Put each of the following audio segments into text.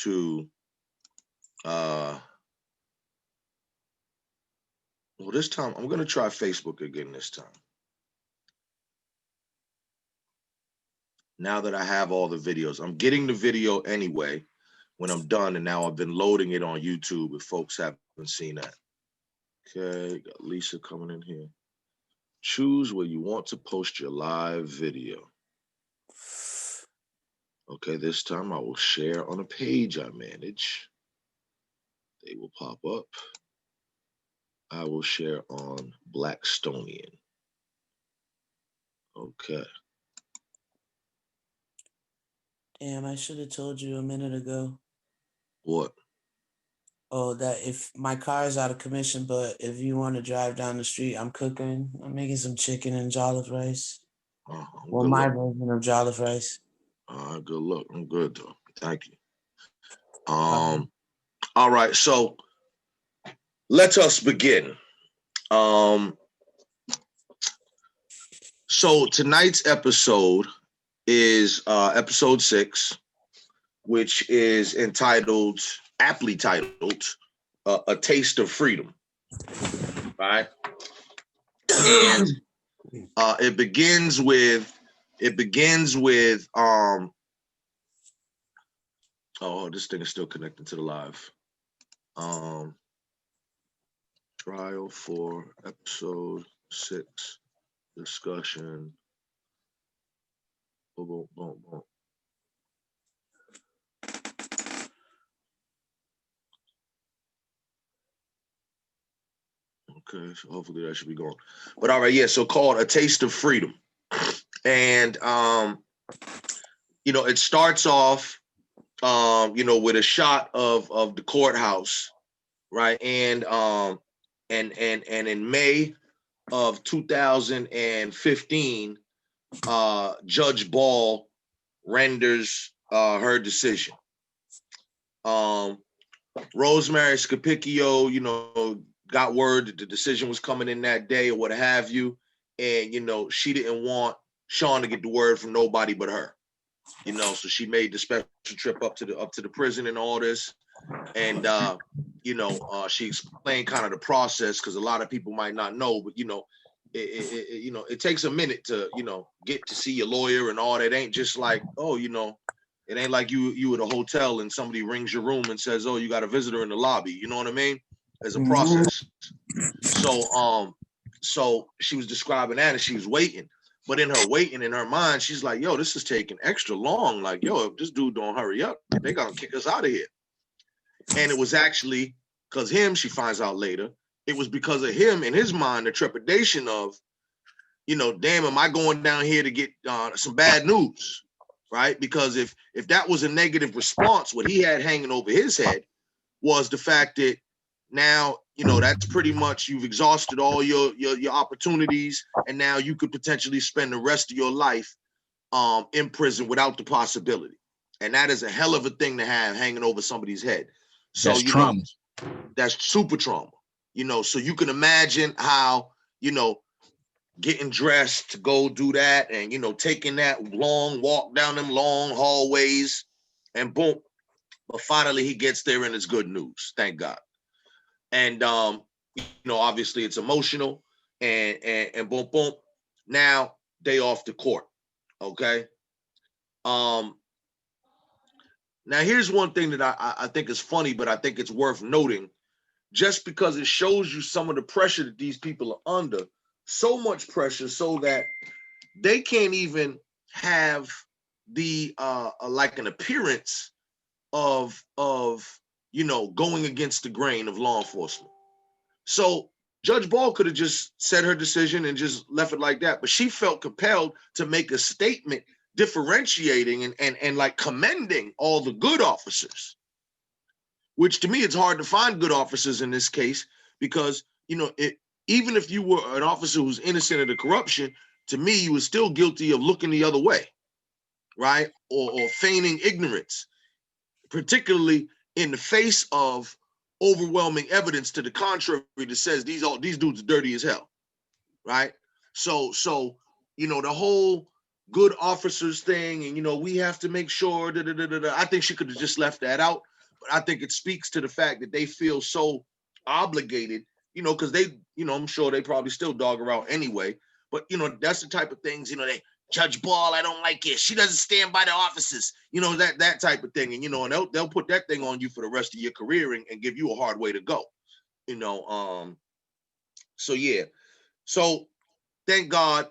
to well, this time I'm gonna try Facebook again this time. Now that I have all the videos, I'm getting the video anyway when I'm done, and now I've been loading it on YouTube if folks haven't seen that. Okay, got Lisa coming in here. Choose where you want to post your live video. Okay, this time I will share on a page I manage. They will pop up. I will share on Blackstonian. Okay. Damn, I should have told you a minute ago. What? Oh, that if my car is out of commission, but if you want to drive down the street, I'm cooking. I'm making some chicken and jollof rice. Well, my version of jollof rice. Good luck. I'm good though. Thank you. All right, so let us begin. So tonight's episode is episode 6, which is aptly titled, "A Taste of Freedom." Right, and it begins with oh, this thing is still connected to the live. Trial for episode 6 discussion. Boom, boom, boom. Okay, so hopefully that should be going. But all right, yeah, so called "A Taste of Freedom." And it starts off with a shot of the courthouse, right? And in May of 2015, Judge Ball renders her decision. Rosemary Scapicchio, got word that the decision was coming in that day or what have you, and she didn't want Sean to get the word from nobody but her. So she made the special trip up to the prison and all this, and she explained kind of the process, because a lot of people might not know, but it takes a minute to get to see your lawyer and all that. Ain't just like, oh, it ain't like you at a hotel and somebody rings your room and says, oh, you got a visitor in the lobby. You know what I mean? There's a process. So she was describing that, and she was waiting. But in her waiting, in her mind, she's like, yo, this is taking extra long. Like, yo, if this dude don't hurry up, they gonna kick us out of here. And it was actually because she finds out later, it was because of him, in his mind, the trepidation of, damn, am I going down here to get some bad news, right? Because if that was a negative response, what he had hanging over his head was the fact that now, that's pretty much, you've exhausted all your opportunities, and now you could potentially spend the rest of your life in prison without the possibility. And that is a hell of a thing to have hanging over somebody's head. So, that's trauma. That's super trauma. So you can imagine how, getting dressed to go do that, and, taking that long walk down them long hallways, and boom. But finally he gets there and it's good news. Thank God. And obviously it's emotional, and boom, boom. Now they off to court. Okay. Now here's one thing that I think is funny, but I think it's worth noting, just because it shows you some of the pressure that these people are under. So much pressure so that they can't even have the like an appearance of going against the grain of law enforcement. So Judge Ball could have just said her decision and just left it like that, but she felt compelled to make a statement differentiating and like commending all the good officers, which to me, it's hard to find good officers in this case, because even if you were an officer who's innocent of the corruption, to me, you were still guilty of looking the other way, right? Or feigning ignorance, particularly in the face of overwhelming evidence to the contrary that says these dudes are dirty as hell, right? So the whole good officers thing, and we have to make sure I think she could have just left that out, But I think it speaks to the fact that they feel so obligated, because they, I'm sure they probably still dog her out anyway. But that's the type of things, they Judge Ball, I don't like it. She doesn't stand by the offices, that type of thing. And they'll put that thing on you for the rest of your career and give you a hard way to go. So yeah. So thank God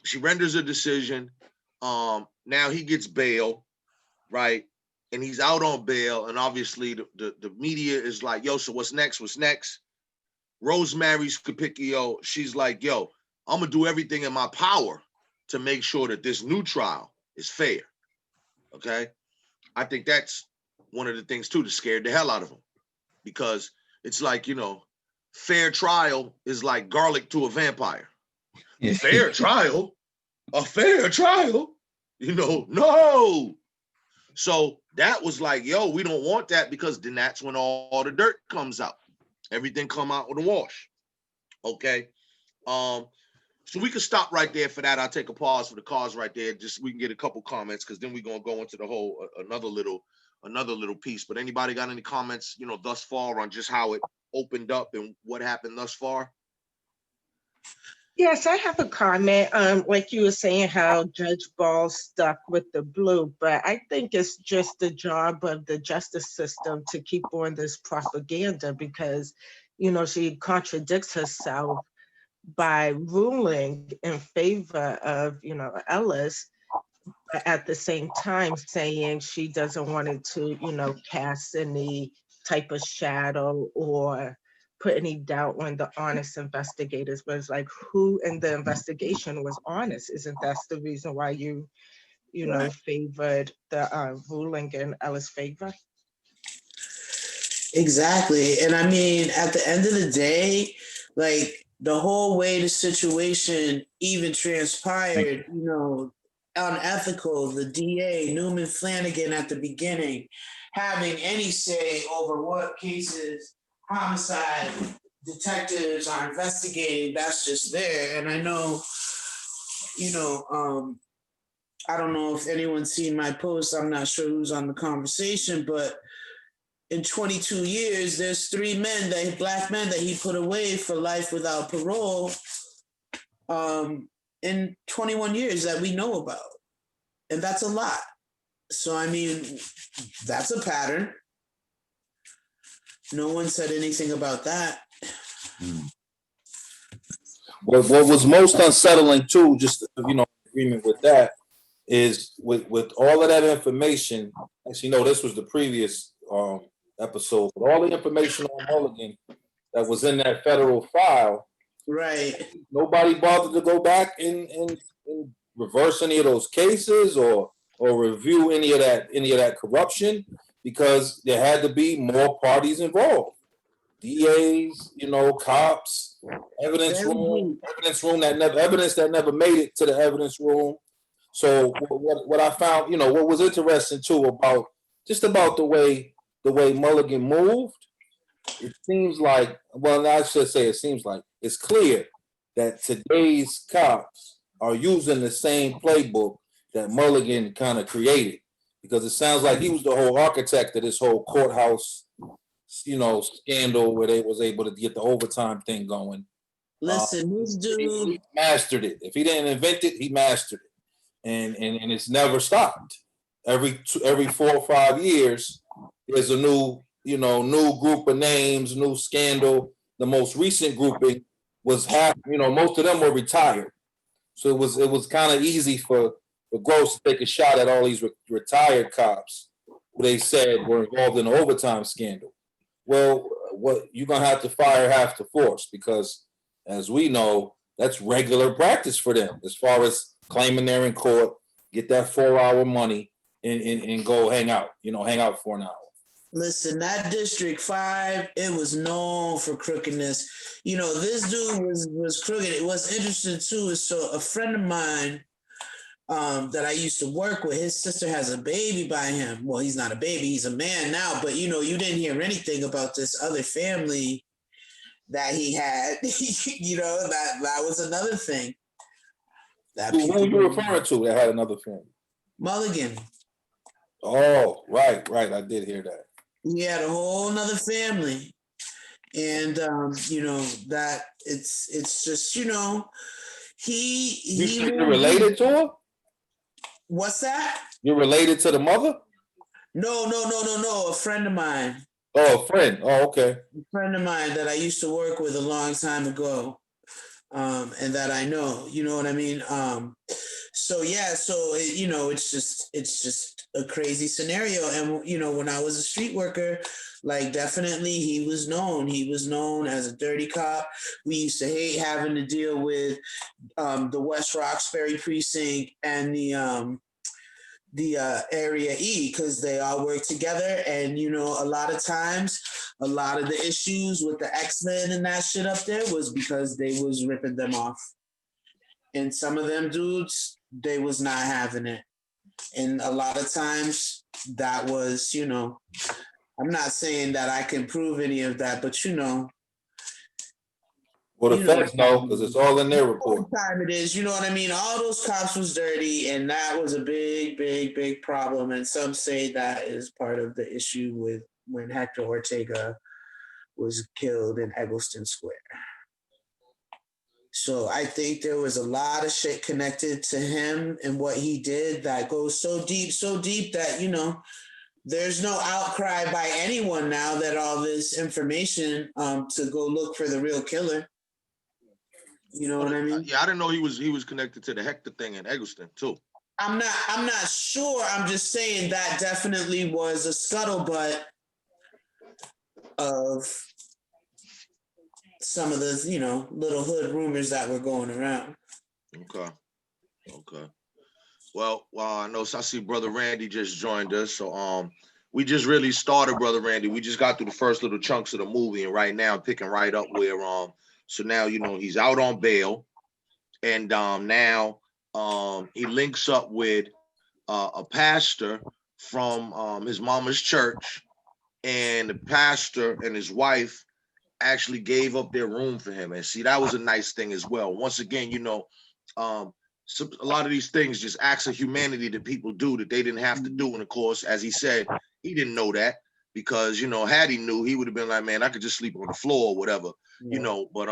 she renders a decision. Now he gets bail, right? And he's out on bail. And obviously the media is like, yo, so what's next? What's next? Rosemary Scapicchio, she's like, yo, I'm gonna do everything in my power to make sure that this new trial is fair. Okay. I think that's one of the things too that scared the hell out of him, because it's like, fair trial is like garlic to a vampire. Yeah. Fair trial? A fair trial? No. So that was like, yo, we don't want that, because then that's when all the dirt comes out. Everything come out with a wash. Okay. So we can stop right there for that. I'll take a pause for the cause right there. Just we can get a couple comments, because then we're gonna go into the whole another little piece. But anybody got any comments, thus far on just how it opened up and what happened thus far? Yes, I have a comment. Like you were saying, how Judge Ball stuck with the blue, but I think it's just the job of the justice system to keep on this propaganda, because, she contradicts herself by ruling in favor of, Ellis, but at the same time saying she doesn't want it to, cast any type of shadow or put any doubt on the honest investigators. But it's like, who in the investigation was honest? Isn't that the reason why you favored the ruling in Ellis' favor? Exactly. And I mean, at the end of the day, like, the whole way the situation even transpired, unethical, the DA, Newman Flanagan at the beginning, having any say over what cases homicide detectives are investigating, that's just there. And I know, I don't know if anyone's seen my post, I'm not sure who's on the conversation, but in 22 years, there's 3 black men that he put away for life without parole in 21 years that we know about. And that's a lot. So, I mean, that's a pattern. No one said anything about that. What was most unsettling too, just agreement with that, is with all of that information. Actually, no, this was the previous episode. But all the information on Mulligan that was in that federal file, right? Nobody bothered to go back and reverse any of those cases or review any of that corruption, because there had to be more parties involved. DAs, cops, evidence room that never made it to the evidence room. So what I found, what was interesting too about the way Mulligan moved, it seems like, well, I should say it seems like it's clear that today's cops are using the same playbook that Mulligan kind of created, because it sounds like he was the whole architect of this whole courthouse scandal where they was able to get the overtime thing going. Listen, this dude, he mastered it. If he didn't invent it, he mastered it, and it's never stopped. Every 4 or 5 years, there's a new group of names, new scandal. The most recent grouping was most of them were retired, so it was kind of easy for Gross to take a shot at all these retired cops who they said were involved in the overtime scandal. Well, what you're gonna have to fire half the force, because, as we know, that's regular practice for them as far as claiming they're in court, get that 4-hour money, and go hang out for an hour. Listen, that District 5, it was known for crookedness. This dude was crooked. What's interesting too is, so a friend of mine that I used to work with, his sister has a baby by him. Well, he's not a baby, he's a man now, but you didn't hear anything about this other family that he had. that was another thing. Who were you referring to that had another family? Mulligan. Oh, right. I did hear that. He had a whole nother family. And that it's just, he You're will do. related to her? What's that? You're related to the mother? No. A friend of mine. Oh, a friend. Oh, okay. A friend of mine that I used to work with a long time ago. And that I know, you know what I mean? So yeah, it's just a crazy scenario. And when I was a street worker, like definitely he was known. He was known as a dirty cop. We used to hate having to deal with the West Roxbury precinct and the area E, because they all work together. And a lot of times a lot of the issues with the X-Men and that shit up there was because they was ripping them off, and some of them dudes, they was not having it. And a lot of times that was, I'm not saying that I can prove any of that, but Well, the you know what feds know because it's all in their report. time it is, you know what I mean? All those cops was dirty, and that was a big problem. And some say that is part of the issue with when Hector Ortega was killed in Eggleston Square. So I think there was a lot of shit connected to him and what he did that goes so deep that, there's no outcry by anyone now that all this information to go look for the real killer. You know what I mean? Yeah, I didn't know he was connected to the Hector thing in Eggleston too. I'm not sure. I'm just saying that definitely was a scuttlebutt of some of the, little hood rumors that were going around. Okay. Well, I know I see Brother Randy just joined us. So we just really started, Brother Randy. We just got through the first little chunks of the movie, and right now picking right up where so now he's out on bail, and now he links up with a pastor from his mama's church, and the pastor and his wife actually gave up their room for him. And see, that was a nice thing as well. Once again, so a lot of these things just acts of humanity that people do that they didn't have to do. And of course, as he said, he didn't know that because, had he knew, he would have been like, man, I could just sleep on the floor or whatever, but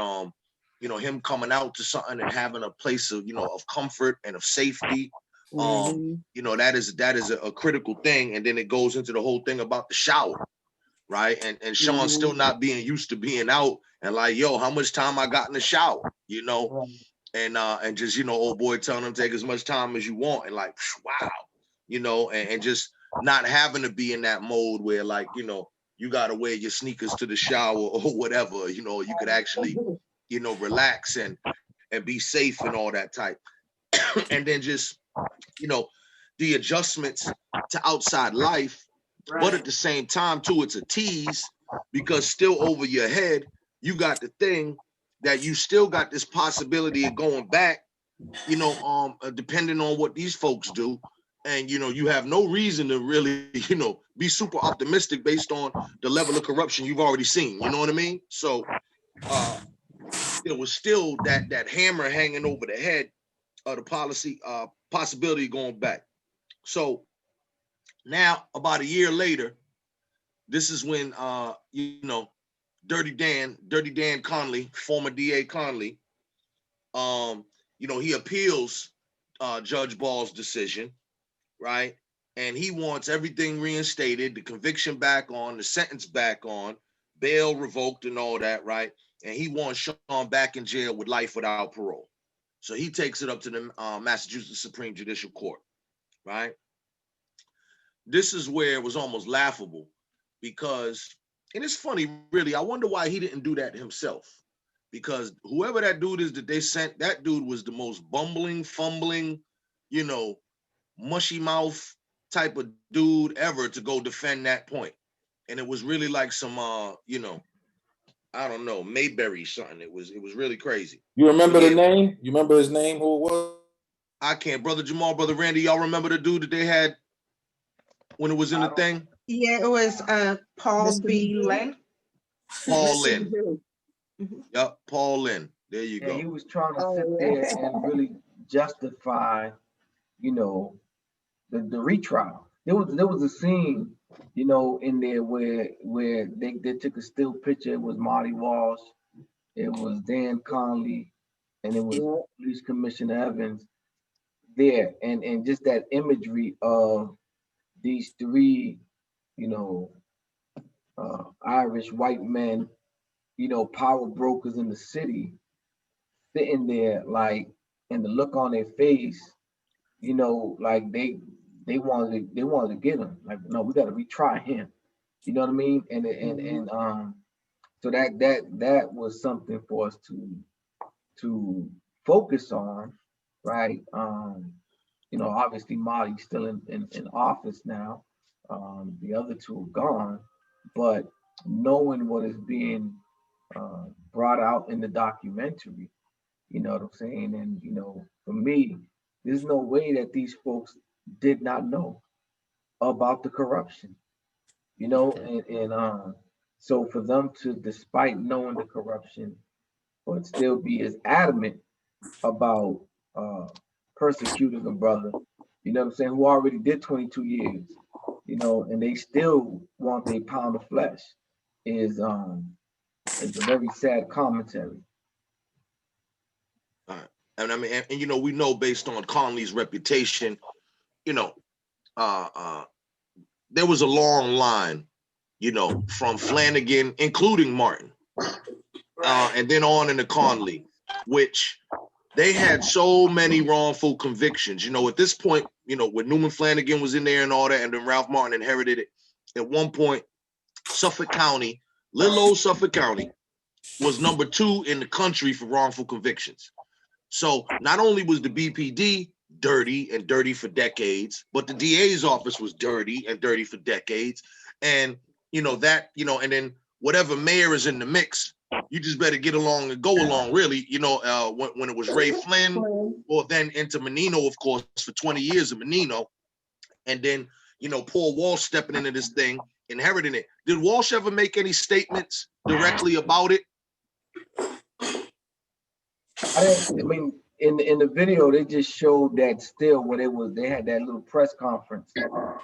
him coming out to something and having a place of, of comfort and of safety, that is a critical thing. And then it goes into the whole thing about the shower. Right. And Sean still not being used to being out and like, yo, how much time I got in the shower, and just, old boy telling him take as much time as you want. And like, wow, and just not having to be in that mode where like, you got to wear your sneakers to the shower or whatever, you could actually, relax and be safe and all that type. And then just, the adjustments to outside life. Right. But at the same time, too, it's a tease because still over your head, you got the thing that you still got this possibility of going back, depending on what these folks do. And, you have no reason to really, be super optimistic based on the level of corruption you've already seen. You know what I mean? So there was still that hammer hanging over the head of the possibility of going back. So now, about a year later, this is when Dirty Dan Conley, former DA Conley, he appeals Judge Ball's decision, right? And he wants everything reinstated, the conviction back on, the sentence back on, bail revoked and all that, right? And he wants Sean back in jail with life without parole. So he takes it up to the Massachusetts Supreme Judicial Court, right? This is where it was almost laughable because, and it's funny, really, I wonder why he didn't do that himself. Because whoever that dude is that they sent, that dude was the most bumbling, fumbling, mushy mouth type of dude ever to go defend that point. And it was really like some, I don't know, Mayberry something. It was really crazy. You remember the name? You remember his name, who it was? I can't. Brother Jamal, Brother Randy, y'all remember the dude that they had when it was in the thing? Yeah, it was Paul B. Lynn. Paul Lynn. Yep, Paul Lynn. There you go. He was trying to sit there and really justify, the retrial. there was a scene, in there where they took a still picture. It was Marty Walsh, it was Dan Conley, and it was Yeah. Police Commissioner Evans there, and just that imagery of these three, you know, Irish white men, power brokers in the city, sitting there like, and the look on their face, like they wanted to get him. Like, no, we got to retry him. You know what I mean? And so that was something for us to focus on, right? Obviously Marty's still in office now. The other two are gone, but knowing what is being brought out in the documentary, you know what I'm saying? And for me, there's no way that these folks did not know about the corruption, and so for them to, despite knowing the corruption, but still be as adamant about uh, persecuting a brother, you know what I'm saying, who already did 22 years, and they still want a pound of flesh, is a very sad commentary. All right. And I mean, and we know based on Conley's reputation, you know, uh, uh, there was a long line, from Flanagan, including Martin, and then on into Conley, which they had so many wrongful convictions. At this point, when Newman Flanagan was in there and all that, and then Ralph Martin inherited it. At one point, Suffolk County, little old Suffolk County, was number 2 in the country for wrongful convictions. So not only was the BPD dirty for decades, but the DA's office was dirty for decades. And and then whatever mayor is in the mix, you just better get along and go along, really. When it was Ray Flynn, or then into Menino, of course, for 20 years of Menino, and then Paul Walsh stepping into this thing, inheriting it. Did Walsh ever make any statements directly about it? I mean, in the video, they just showed that still when they had that little press conference.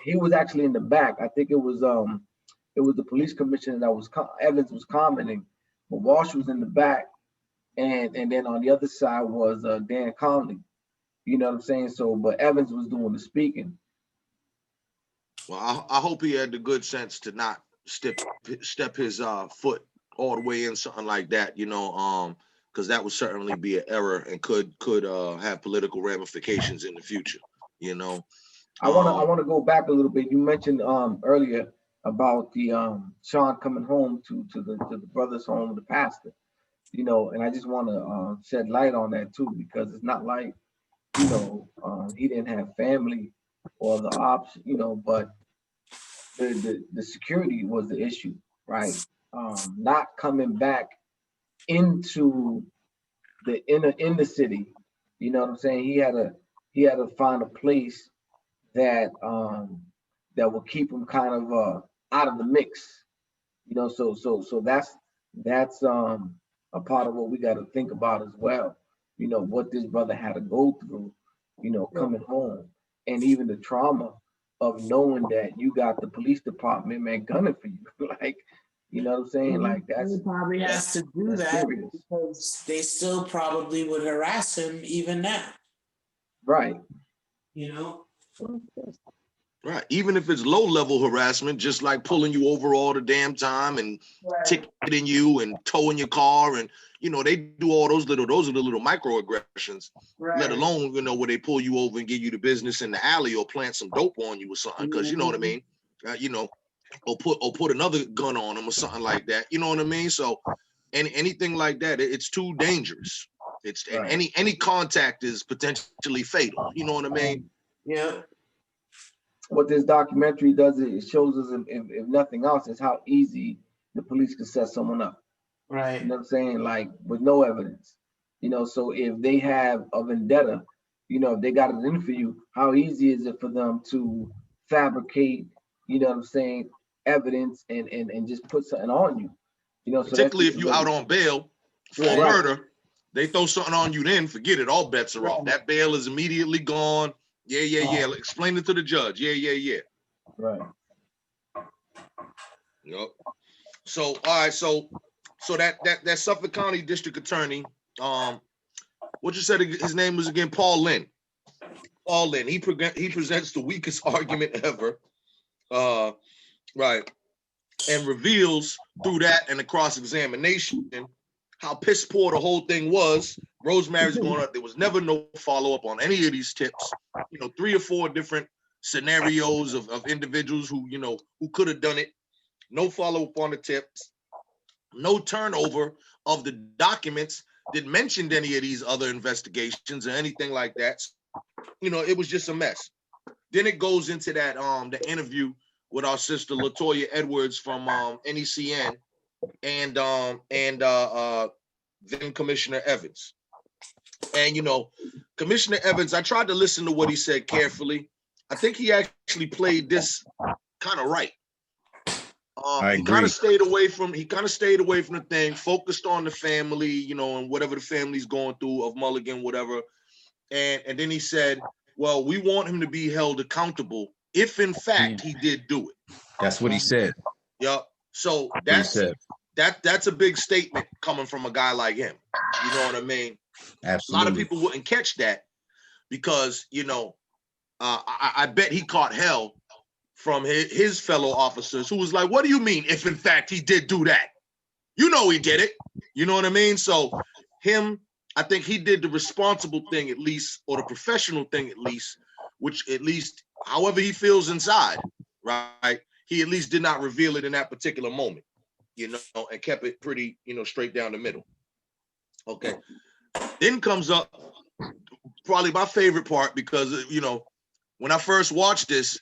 He was actually in the back. I think it was the police commissioner that was Evans was commenting, but Walsh was in the back, and then on the other side was Dan Conley. You know what I'm saying? So, but Evans was doing the speaking. Well, I hope he had the good sense to not step his foot all the way in something like that, because that would certainly be an error and could have political ramifications in the future. I want to go back a little bit. You mentioned earlier about the Sean coming home to the brother's home, the pastor. And I just want to shed light on that too, because it's not like he didn't have family or the option, but the security was the issue, right? Not coming back into in the city. You know what I'm saying? He had to find a place that that will keep him kind of out of the mix. So that's a part of what we got to think about as well. What this brother had to go through, coming home, and even the trauma of knowing that you got the police department, man, gunning for you. Like, you know what I'm saying? Like, He probably has to do that serious. because they still probably would harass him even now. Right. Right. Even if it's low level harassment, just like pulling you over all the damn time and ticketing you and towing your car, and they do all those are the little microaggressions. Right. Let alone where they pull you over and give you the business in the alley or plant some dope on you or something, because you know what I mean. Or put another gun on them or something like that. You know what I mean? So, anything like that, it's too dangerous. It's right. And any contact is potentially fatal. You know what I mean? Yeah. What this documentary does, it shows us, if nothing else, is how easy the police can set someone up. Right. You know what I'm saying? Like, with no evidence. So if they have a vendetta, if they got it in for you, how easy is it for them to fabricate, you know what I'm saying, evidence and just put something on you? So particularly if you out on bail for a murder, they throw something on you, then forget it. All bets are off. That bail is immediately gone. Yeah. Explain it to the judge. Yeah. Right. Yep. So all right, so that Suffolk County District Attorney, what you said his name was again? Paul Lynn. Paul Lynn. He presents the weakest argument ever. Right. And reveals through that and the cross-examination how piss poor the whole thing was. Rosemary's going up. There was never no follow-up on any of these tips. 3 or 4 different scenarios of individuals who, who could have done it. No follow-up on the tips. No turnover of the documents that mentioned any of these other investigations or anything like that. It was just a mess. Then it goes into that the interview with our sister Latoya Edwards from NECN and then Commissioner Evans. And Commissioner Evans, I tried to listen to what he said carefully. I think he actually played this kind of right. He kind of stayed away from the thing, focused on the family, and whatever the family's going through of Mulligan, whatever. And then he said, well, we want him to be held accountable if in fact he did do it. That's what he said. Yep. So that's a big statement coming from a guy like him. You know what I mean? Absolutely. A lot of people wouldn't catch that because, I bet he caught hell from his fellow officers who was like, what do you mean if in fact he did do that? He did it. You know what I mean? So I think he did the responsible thing at least, or the professional thing at least, which at least however he feels inside, right? He at least did not reveal it in that particular moment, and kept it pretty, straight down the middle. Okay. Then comes up probably my favorite part because, when I first watched this,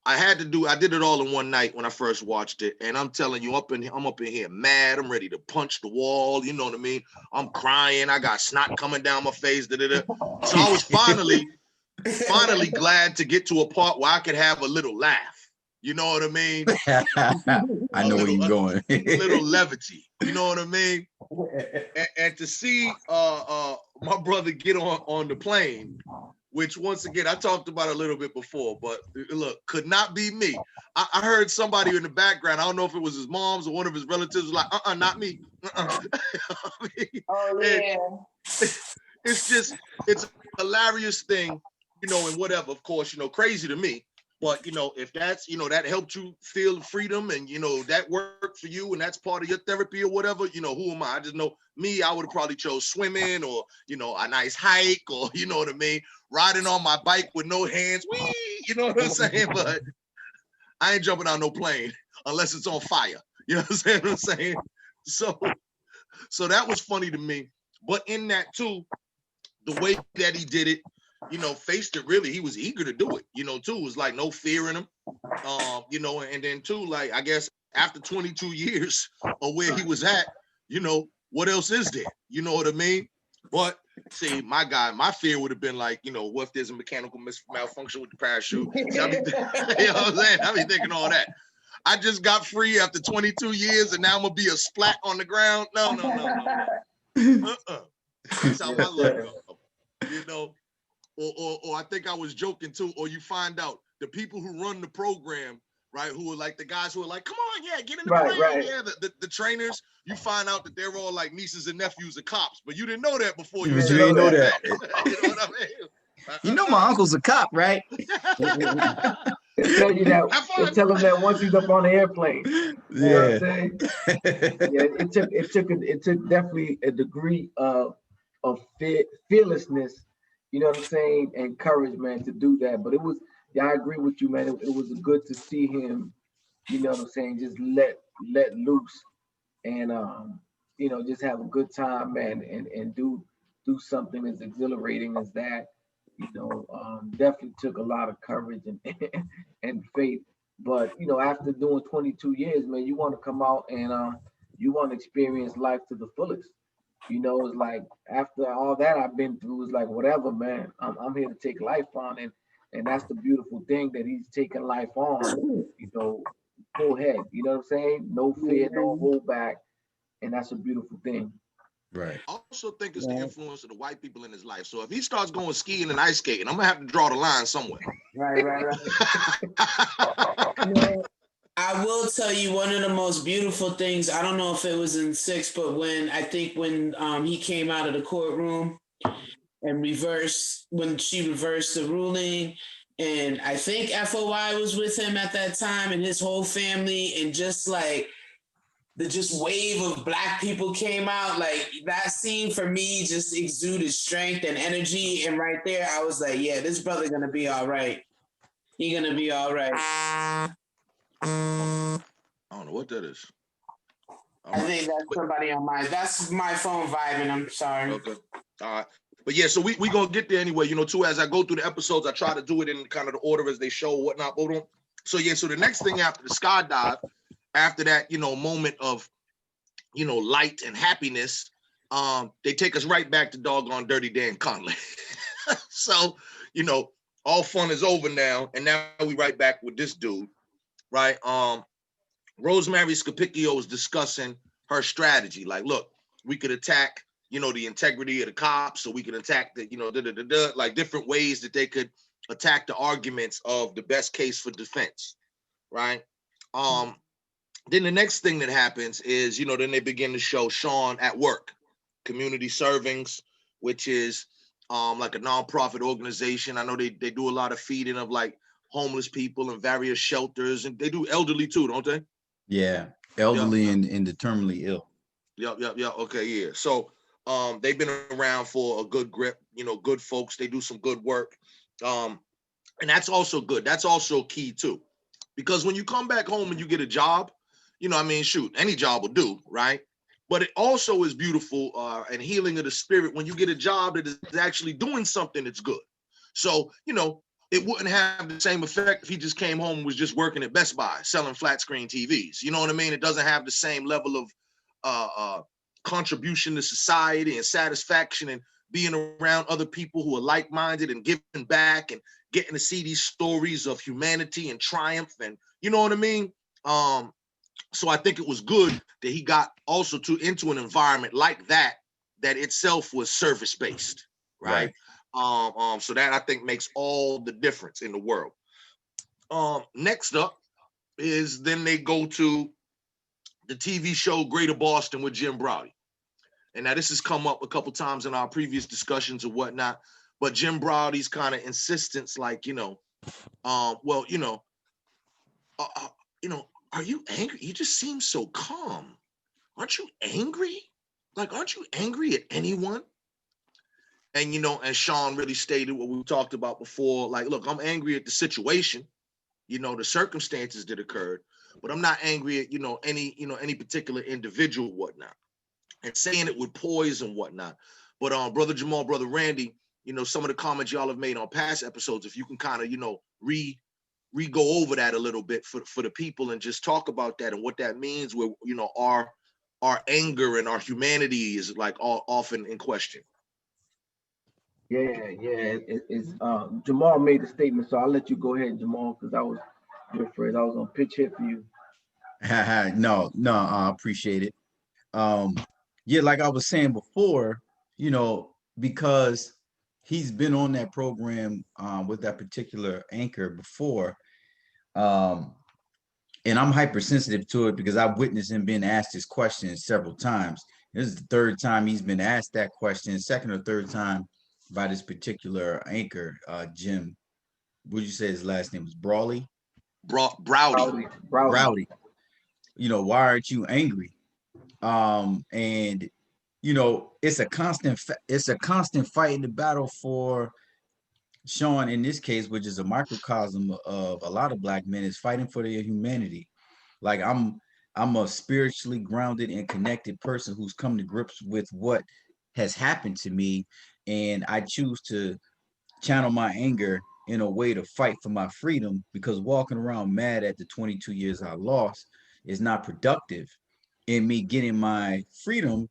I did it all in one night when I first watched it. And I'm telling you, I'm up in here mad. I'm ready to punch the wall. You know what I mean? I'm crying. I got snot coming down my face. So I was finally glad to get to a part where I could have a little laugh. You know what I mean? I know where you're going. A little levity. You know what I mean? And to see my brother get on the plane, which once again, I talked about a little bit before, but look, could not be me. I heard somebody in the background, I don't know if it was his mom's or one of his relatives, was like, not me. I mean, oh, yeah. It's a hilarious thing, and whatever, of course, crazy to me. But, if that's, that helped you feel freedom and, that worked for you and that's part of your therapy or whatever, who am I? I just know me, I would have probably chose swimming or, a nice hike or, you know what I mean? Riding on my bike with no hands. Whee! You know what I'm saying? But I ain't jumping out no plane unless it's on fire. You know what I'm saying? So that was funny to me. But in that too, the way that he did it, faced it really, he was eager to do it, too. It was like no fear in him. And then too, like, I guess after 22 years of where he was at, what else is there? You know what I mean? But see, my fear would have been like, what if there's a mechanical malfunction with the parachute? See, you know what I'm saying? I be thinking all that. I just got free after 22 years and now I'm gonna be a splat on the ground. No. That's how my luck go, Or I think I was joking too, or you find out the people who run the program, right, who are like the guys who are like, come on, yeah, get in the plane. Right. Yeah, the trainers, you find out that they're all like nieces and nephews of cops, but you didn't know that before. You didn't know that. You know what I mean? My uncle's a cop, right? They tell you that. They tell him that once he's up on the airplane. You know what I'm saying? Yeah, it took definitely a degree of fearlessness. You know what I'm saying? And courage, man, to do that. But it was, I agree with you, man. It was good to see him, you know what I'm saying, just let loose and just have a good time, man, and do something as exhilarating as that. Definitely took a lot of courage and faith. But after doing 22 years, man, you want to come out and you want to experience life to the fullest. It's like after all that I've been through, it's like whatever, man. I'm here to take life on, and that's the beautiful thing that he's taking life on. Full head. You know what I'm saying? No fear, no hold back, and that's a beautiful thing. Right. I also think it's the Right. influence of the white people in his life. So if he starts going skiing and ice skating, I'm gonna have to draw the line somewhere. Right. Well, I will tell you one of the most beautiful things. I don't know if it was in 6, but when he came out of the courtroom and when she reversed the ruling, and I think FOI was with him at that time and his whole family, and just like the just wave of black people came out, like that scene for me just exuded strength and energy. And right there, I was like, yeah, this brother gonna be all right. He gonna be all right. I don't know what that is. I think that's somebody on mine. That's my phone vibing. I'm sorry. Okay. All right. But yeah, so we gonna get there anyway. Too, as I go through the episodes, I try to do it in kind of the order as they show whatnot. So yeah, so the next thing after the skydive, after that, moment of, light and happiness, they take us right back to doggone Dirty Dan Conley. So, all fun is over now, and now we right back with this dude, right? Rosemary Scapicchio is discussing her strategy. Like, look, we could attack, the integrity of the cops, so we can attack the, like different ways that they could attack the arguments of the best case for defense, right? Then the next thing that happens is, then they begin to show Sean at work, community servings, which is like a nonprofit organization. I know they do a lot of feeding of like homeless people in various shelters, and they do elderly too, don't they? Yeah. Elderly and the terminally ill. Yep. Okay, yeah. So they've been around for a good grip, good folks. They do some good work. And that's also good. That's also key too. Because when you come back home and you get a job, shoot, any job will do, right? But it also is beautiful and healing of the spirit when you get a job that is actually doing something that's good. So, it wouldn't have the same effect if he just came home and was just working at Best Buy selling flat screen TVs. You know what I mean? It doesn't have the same level of contribution to society and satisfaction and being around other people who are like-minded and giving back and getting to see these stories of humanity and triumph, and you know what I mean? So I think it was good that he got also into an environment like that itself was service-based, right? So that I think makes all the difference in the world. Next up is then they go to the TV show Greater Boston with Jim Browdy. And now this has come up a couple times in our previous discussions or whatnot, but Jim Browdy's kind of insistence, like, are you angry? You just seem so calm. Aren't you angry? Like, aren't you angry at anyone? And, and Sean really stated what we talked about before. Like, look, I'm angry at the situation, the circumstances that occurred, but I'm not angry at, any particular individual, whatnot, and saying it with poise and whatnot. But Brother Jamal, Brother Randy, some of the comments y'all have made on past episodes, if you can kind of, re-go over that a little bit for the people and just talk about that and what that means where, our anger and our humanity is like often in question. It's Jamal made a statement, so I'll let you go ahead, Jamal, because I was afraid I was gonna pitch hit for you. No, I appreciate it. Yeah, like I was saying before, because he's been on that program with that particular anchor before, and I'm hypersensitive to it because I've witnessed him being asked this question several times. This is the third time he's been asked that question, second or third time by this particular anchor, Jim. Would you say his last name was Brawley? Browdy. Browdy. Why aren't you angry? And it's a constant fight in the battle for Sean in this case, which is a microcosm of a lot of Black men, is fighting for their humanity. Like I'm a spiritually grounded and connected person who's come to grips with what has happened to me, and I choose to channel my anger in a way to fight for my freedom, because walking around mad at the 22 years I lost is not productive in me getting my freedom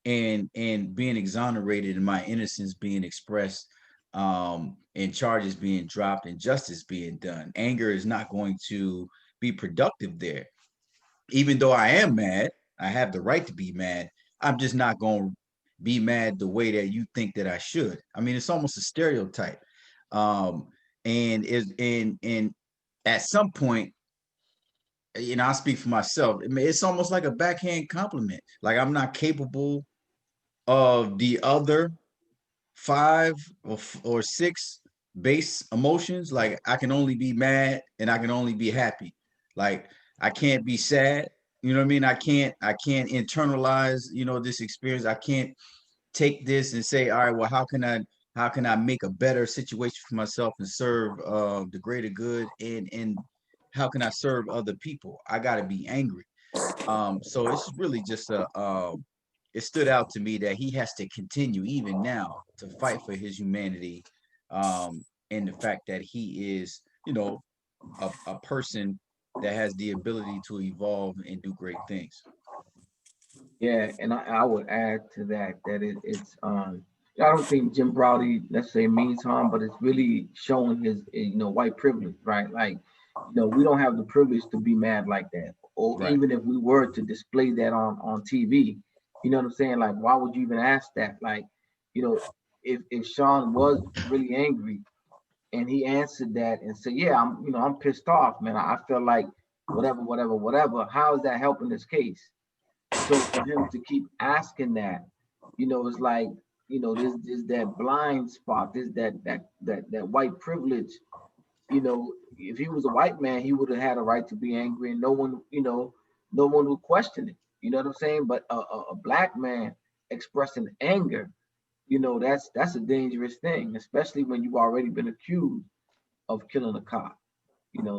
and being exonerated and my innocence being expressed, and charges being dropped and justice being done. Anger is not going to be productive there. Even though I am mad, I have the right to be mad. I'm just not going to be mad the way that you think that I should. I mean, it's almost a stereotype. And at some point, I speak for myself. I mean, it's almost like a backhand compliment. Like I'm not capable of the other 5 or 6 base emotions. Like I can only be mad and I can only be happy. Like I can't be sad. You know what I mean? I can't internalize, this experience. I can't take this and say, all right, well, how can I make a better situation for myself and serve the greater good, and how can I serve other people? I got to be angry. So it's really just it stood out to me that he has to continue even now to fight for his humanity, and the fact that he is, a person that has the ability to evolve and do great things. Yeah, and I would add to that that it's I don't think Jim Browdy, let's say, means harm, but it's really showing his white privilege, right? Like, we don't have the privilege to be mad like that, or Right. even if we were to display that on TV, you know what I'm saying? Like, why would you even ask that? Like, if Sean was really angry and he answered that and said, "Yeah, I'm pissed off, man. I feel like whatever, whatever, whatever." How is that helping this case? So for him to keep asking that, it's like, there's that blind spot, there's that white privilege. If he was a white man, he would have had a right to be angry, and no one would question it. You know what I'm saying? But a black man expressing anger, that's a dangerous thing, especially when you've already been accused of killing a cop.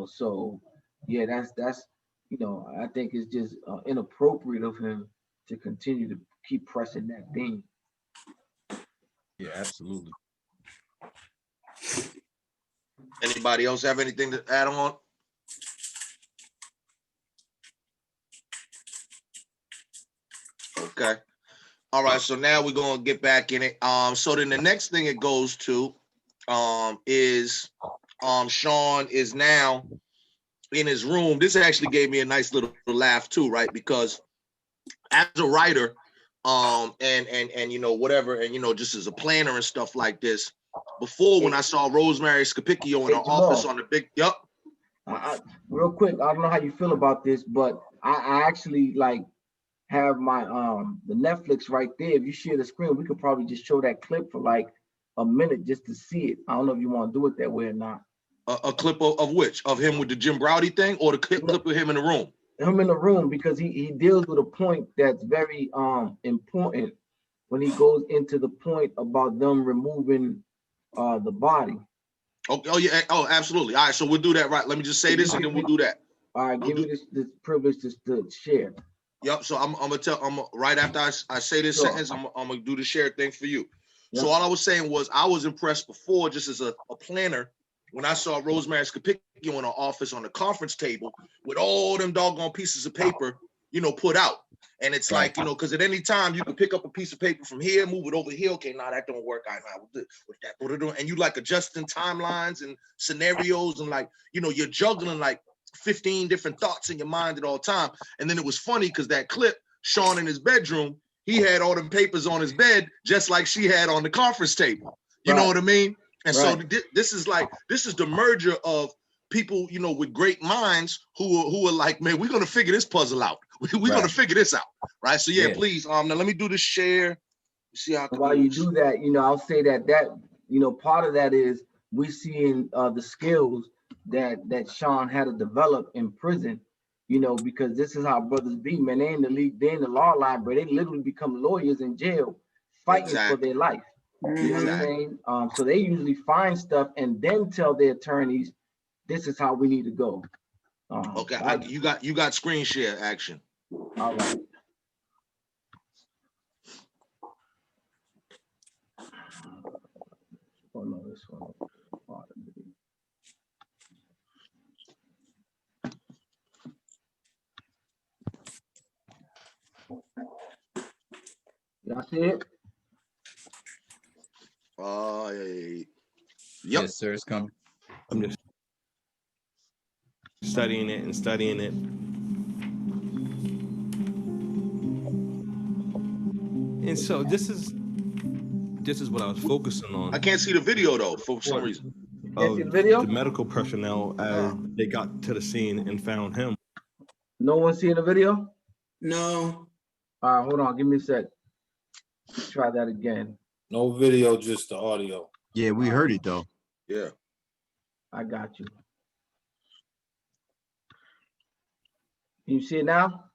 So yeah, that's I think it's just inappropriate of him to continue to keep pressing that theme. Yeah, absolutely. Anybody else have anything to add on? Okay. All right. So now we're gonna get back in it. So then the next thing it goes to is Sean is now in his room. This actually gave me a nice little laugh too, right? Because as a writer, and whatever, and just as a planner and stuff like this, before when I saw Rosemary Scapicchio in Hey, her Jamal, office on the big, yup. real quick, I don't know how you feel about this, but I actually like have my the Netflix right there. If you share the screen, we could probably just show that clip for like a minute just to see it. I don't know if you want to do it that way or not. A clip of which? Of him with the Jim Browdy thing, or the clip of him in the room? Him in the room, because he deals with a point that's very important when he goes into the point about them removing the body. Oh yeah. Oh, absolutely. All right. So we'll do that. Right. Let me just say this, and then we'll do that. All right, give me this privilege to share. Yep. So I'm gonna tell. Right after I say this sentence, I'm gonna do the share thing for you. Yep. So all I was saying was I was impressed before, just as a planner, when I saw Rosemary Scapicchio in her office on the conference table with all them doggone pieces of paper, put out. And it's like, because at any time you can pick up a piece of paper from here, move it over here. Okay, now that don't work. With that, and you like adjusting timelines and scenarios, and like, you're juggling like 15 different thoughts in your mind at all time. And then it was funny because that clip, Sean in his bedroom, he had all them papers on his bed, just like she had on the conference table. You know what I mean? And so this is the merger of people, with great minds who are like, man, we're gonna figure this puzzle out. We're gonna figure this out, right? So yeah, please. Now let me do the share. See how. While you do that, I'll say that part of that is we seeing the skills that Sean had to develop in prison. Because this is how brothers be, man. They in the league, they in the law library. They literally become lawyers in jail, fighting for their life. You know what I'm saying? So they usually find stuff and then tell their attorneys, "This is how we need to go." Okay, you got screen share action. All right. Oh no, this one. Y'all see it? Yep. Yes, sir. It's coming. I'm just studying it and studying it. And so this is what I was focusing on. I can't see the video though for some reason. Can't see the Of video? the medical personnel as they got to the scene and found him. No one seeing the video? No. All right, hold on. Give me a sec. Try that again. No video, just the audio. Yeah, we heard it though. Yeah. I got you. Can you see it now?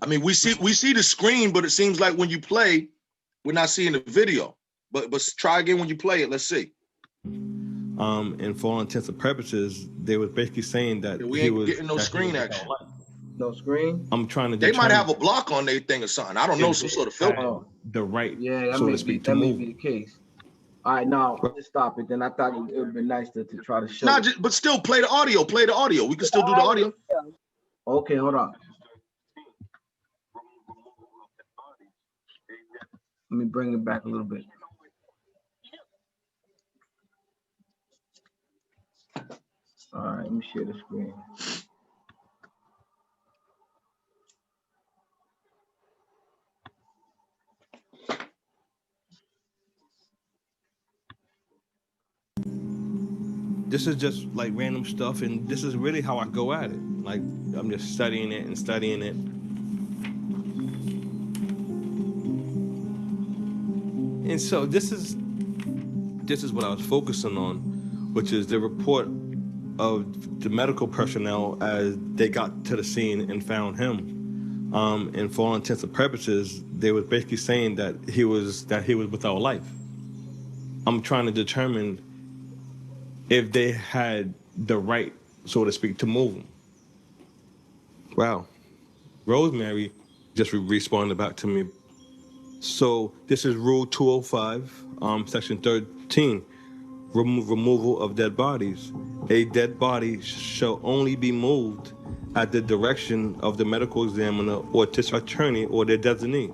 I mean, we see the screen, but it seems like when you play, we're not seeing the video. But try again when you play it. Let's see. And for all intents and purposes, they was basically saying that We he ain't was getting no that he screen was action. without life. No screen? I'm trying to They might determine have a block on their thing or something. I don't know, some sort of filter. Oh, the right, yeah, that so may to be speak, to that may move. be the case. All right, now let's stop it. Then I thought it would be nice to try to show. Nah, it. but still play the audio. Play the audio. We can still do the audio. Okay, hold on. Let me bring it back a little bit. All right, let me share the screen. This is just like random stuff, and this is really how I go at it. Like, I'm just studying it and studying it. And so this is what I was focusing on, which is the report of the medical personnel as they got to the scene and found him. And for all intents and purposes, they was basically saying that he was without life. I'm trying to determine if they had the right, so to speak, to move him. Wow. Rosemary just responded back to me. So this is Rule 205, Section 13, removal of dead bodies. A dead body shall only be moved at the direction of the medical examiner or district attorney or their designee.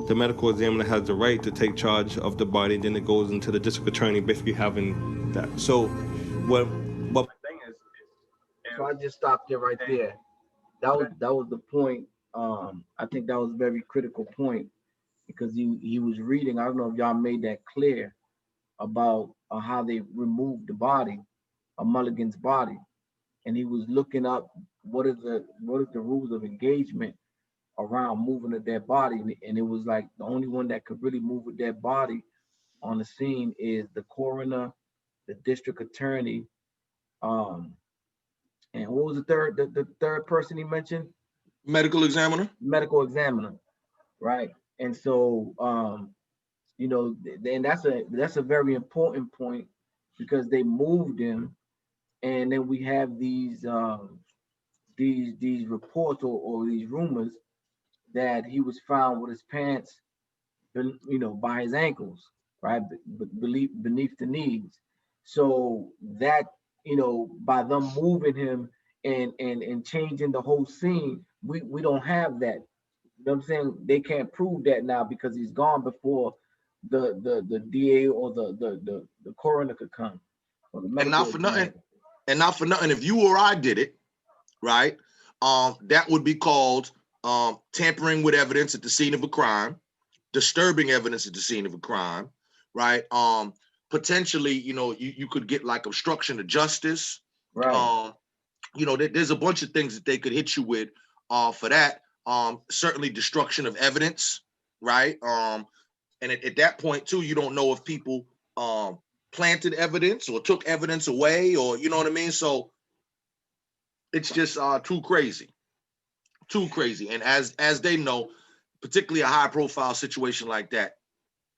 The medical examiner has the right to take charge of the body, then it goes into the district attorney, basically having that. So what my thing is So I just stopped it right there. That was the point. I think that was a very critical point because he was reading. I don't know if y'all made that clear about how they removed the body, Mulligan's body, and he was looking up what is the rules of engagement around moving a dead body, and it was like the only one that could really move a dead body on the scene is the coroner, the district attorney, and what was the third person he mentioned? Medical examiner. Medical examiner, right? And so you know, and that's a very important point because they moved him, and then we have these reports or these rumors that he was found with his pants, you know, by his ankles, right, beneath the knees. So that, you know, by them moving him and changing the whole scene, we don't have that. You know what I'm saying? They can't prove that now because he's gone before the DA or the coroner could come. Or the And not for nothing. And not for nothing. If you or I did it, right? That would be called tampering with evidence at the scene of a crime, disturbing evidence at the scene of a crime, right? Potentially, you know, you could get like obstruction of justice. Right. You know, there's a bunch of things that they could hit you with for that. Certainly destruction of evidence, right? And at that point too, you don't know if people planted evidence or took evidence away, or you know what I mean? So it's just too crazy. And as they know, particularly a high profile situation like that,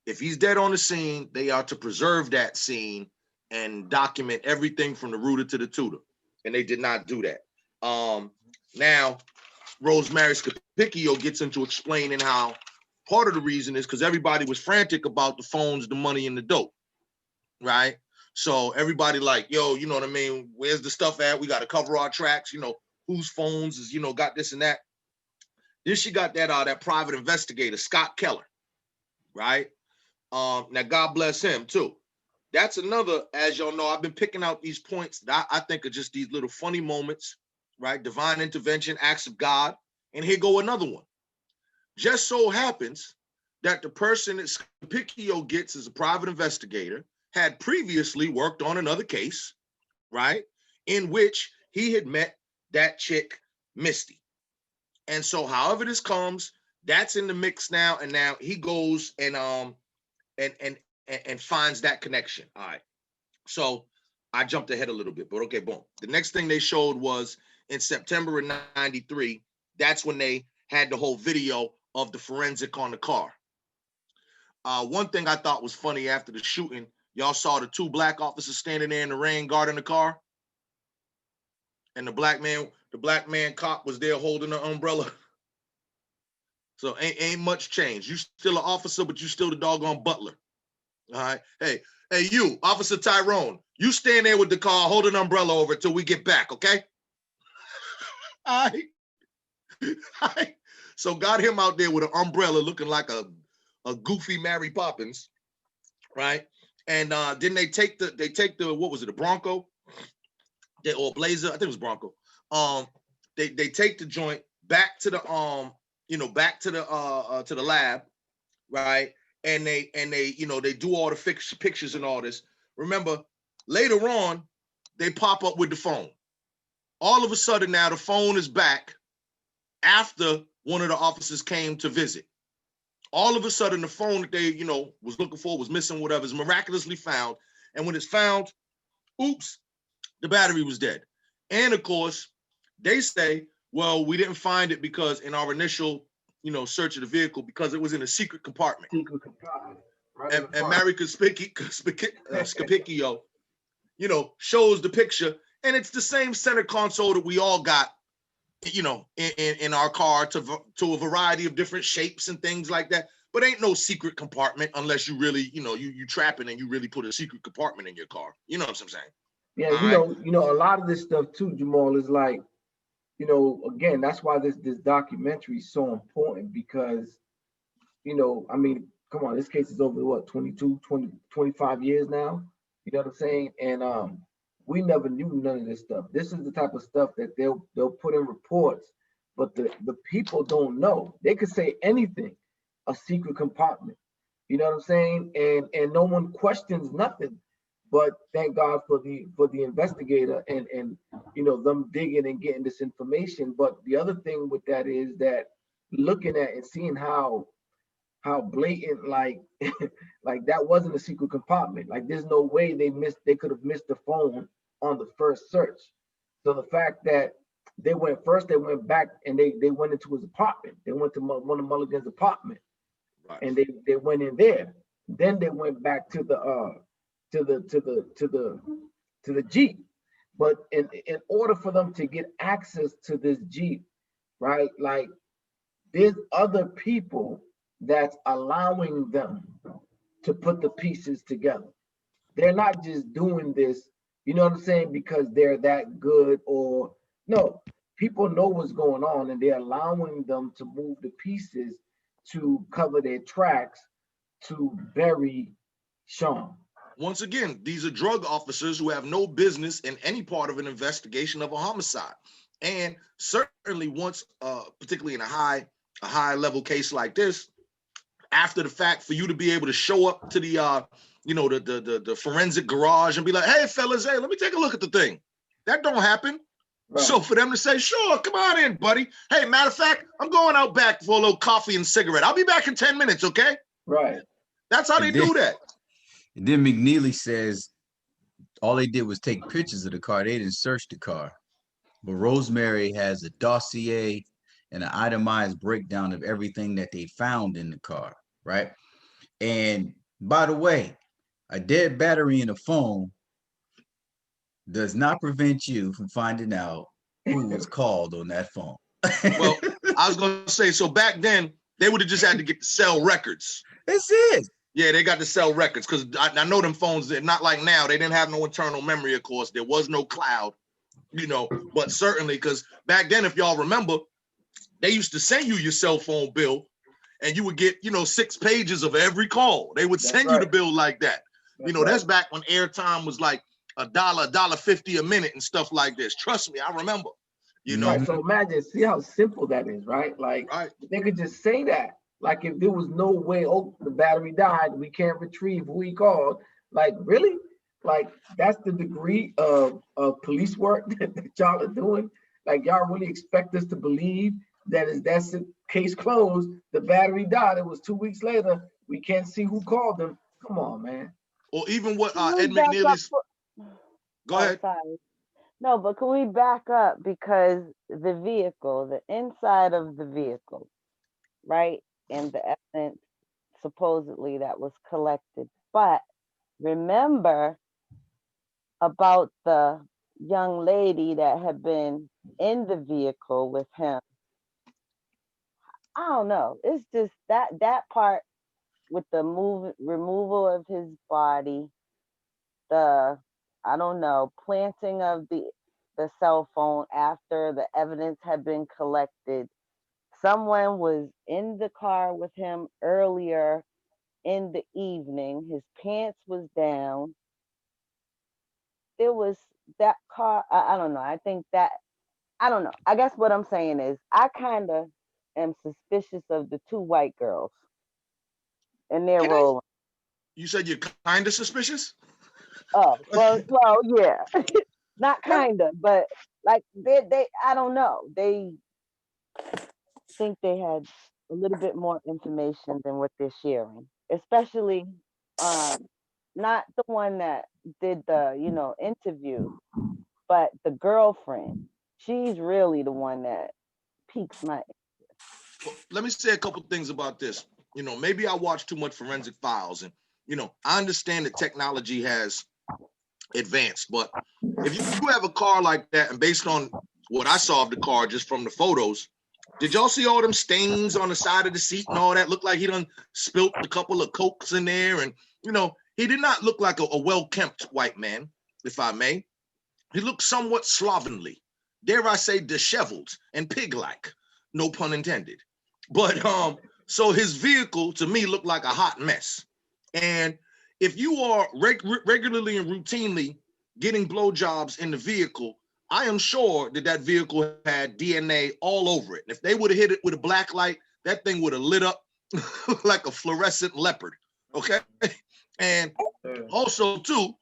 if he's dead on the scene, they are to preserve that scene and document everything from the rooter to the tutor. And they did not do that. Now, Rosemary Scapicchio gets into explaining how part of the reason is because everybody was frantic about the phones, the money, and the dope, right? So everybody like, yo, you know what I mean? Where's the stuff at? We got to cover our tracks, you know, whose phones is, you know, got this and that. Then she got that private investigator, Scott Keller, right? Now, God bless him too. That's another, as y'all know, I've been picking out these points that I think are just these little funny moments, right? Divine intervention, acts of God. And here go another one. Just so happens that the person that Scapicchio gets as a private investigator had previously worked on another case, right, in which he had met that chick, Misty. And so however this comes, that's in the mix now, and now he goes and finds that connection. All right. So I jumped ahead a little bit, but okay, boom. The next thing they showed was in September of 93. That's when they had the whole video of the forensic on the car. One thing I thought was funny after the shooting, y'all saw the 2 black officers standing there in the rain guarding the car. And the black man cop was there holding the umbrella. So ain't much change. You still an officer, but you still the doggone butler. All right. Hey, you, Officer Tyrone, you stand there with the car, hold an umbrella over till we get back, okay? All right. All right. So got him out there with an umbrella looking like a goofy Mary Poppins, right? And then they take the what was it, a Bronco? Or Blazer, I think it was Bronco. They take the joint back to the back to the lab, right? And they they do all the pictures and all this. Remember, later on, they pop up with the phone. All of a sudden now the phone is back after one of the officers came to visit. All of a sudden the phone that they, was looking for, was missing, whatever, is miraculously found. And when it's found, oops, the battery was dead. And of course, they say, well, we didn't find it because in our initial, search of the vehicle, because it was in a secret compartment. Secret compartment. Right and Mary Scapicchio, shows the picture, and it's the same center console that we all got, in our car to a variety of different shapes and things like that. But ain't no secret compartment unless you really, you trapping and you really put a secret compartment in your car. You know what I'm saying? Yeah, a lot of this stuff too, Jamal, is like, again, that's why this documentary is so important because, I mean, come on, this case is over what, 25 years now? You know what I'm saying? And we never knew none of this stuff. This is the type of stuff that they'll put in reports, but the people don't know. They could say anything, a secret compartment. You know what I'm saying? And no one questions nothing. But thank God for the investigator and them digging and getting this information. But the other thing with that is that looking at and seeing how blatant like that wasn't a secret compartment. Like there's no way they could have missed the phone on the first search. So the fact that they went back and they went into his apartment. They went to one of Mulligan's apartment, right. And they went in there. Then they went back to the Jeep. But in order for them to get access to this Jeep, right? Like there's other people that's allowing them to put the pieces together. They're not just doing this, you know what I'm saying, because they're that good or no, people know what's going on and they're allowing them to move the pieces to cover their tracks to bury Sean. Once again, these are drug officers who have no business in any part of an investigation of a homicide. And certainly once, particularly in a high level case like this, after the fact, for you to be able to show up to the, the forensic garage and be like, hey, fellas, hey, let me take a look at the thing. That don't happen. Right. So for them to say, sure, come on in, buddy. Hey, matter of fact, I'm going out back for a little coffee and cigarette. I'll be back in 10 minutes, okay? Right. That's how they do that. And then McNeely says all they did was take pictures of the car. They didn't search the car. But Rosemary has a dossier and an itemized breakdown of everything that they found in the car, right? And by the way, a dead battery in a phone does not prevent you from finding out who was called on that phone. Well, I was going to say, so back then, they would have just had to get the cell records. That's it. Yeah, they got to sell records because I know them phones, they're not like now. They didn't have no internal memory, of course. There was no cloud, but certainly because back then, if y'all remember, they used to send you your cell phone bill and you would get, 6 pages of every call. They would send you the bill like that. That's back when airtime was like $1.50 a minute and stuff like this. Trust me, I remember. You know, Right. So imagine, see how simple that is, right? Like right? they could just say that. Like if there was no way, oh, the battery died, we can't retrieve who he called. Like really? Like that's the degree of police work that y'all are doing. Like y'all really expect us to believe that is that's it, case closed. The battery died. It was 2 weeks later. We can't see who called them. Come on, man. Or even what Can we Ed back up? McNeely's. Go Oh, ahead. sorry. No, but can we back up because the vehicle, the inside of the vehicle, right? And the evidence supposedly that was collected. But remember about the young lady that had been in the vehicle with him. I don't know. It's just that part with the removal of his body, the I don't know, planting of the cell phone after the evidence had been collected. Someone was in the car with him earlier in the evening. His pants was down. It was that car. I don't know. I think that I don't know. I guess what I'm saying is I kind of am suspicious of the two white girls and their Can I? role. You said you're kind of suspicious. Oh, well, yeah. Not What? kind of, but like they I don't know. They think they had a little bit more information than what they're sharing, especially um not the one that did the, interview, but the girlfriend. She's really the one that piques my. Well, let me say a couple things about this. Maybe I watch too much Forensic Files, and I understand that technology has advanced, but if you have a car like that, and based on what I saw of the car just from the photos, did y'all see all them stains on the side of the seat and all that? Looked like he done spilt a couple of cokes in there, and he did not look like a well-kempt white man, if I may. He looked somewhat slovenly, dare I say disheveled and pig-like, no pun intended. But so his vehicle to me looked like a hot mess. And if you are regularly and routinely getting blowjobs in the vehicle, I am sure that vehicle had DNA all over it. And if they would have hit it with a black light, that thing would have lit up like a fluorescent leopard. Okay. And also too,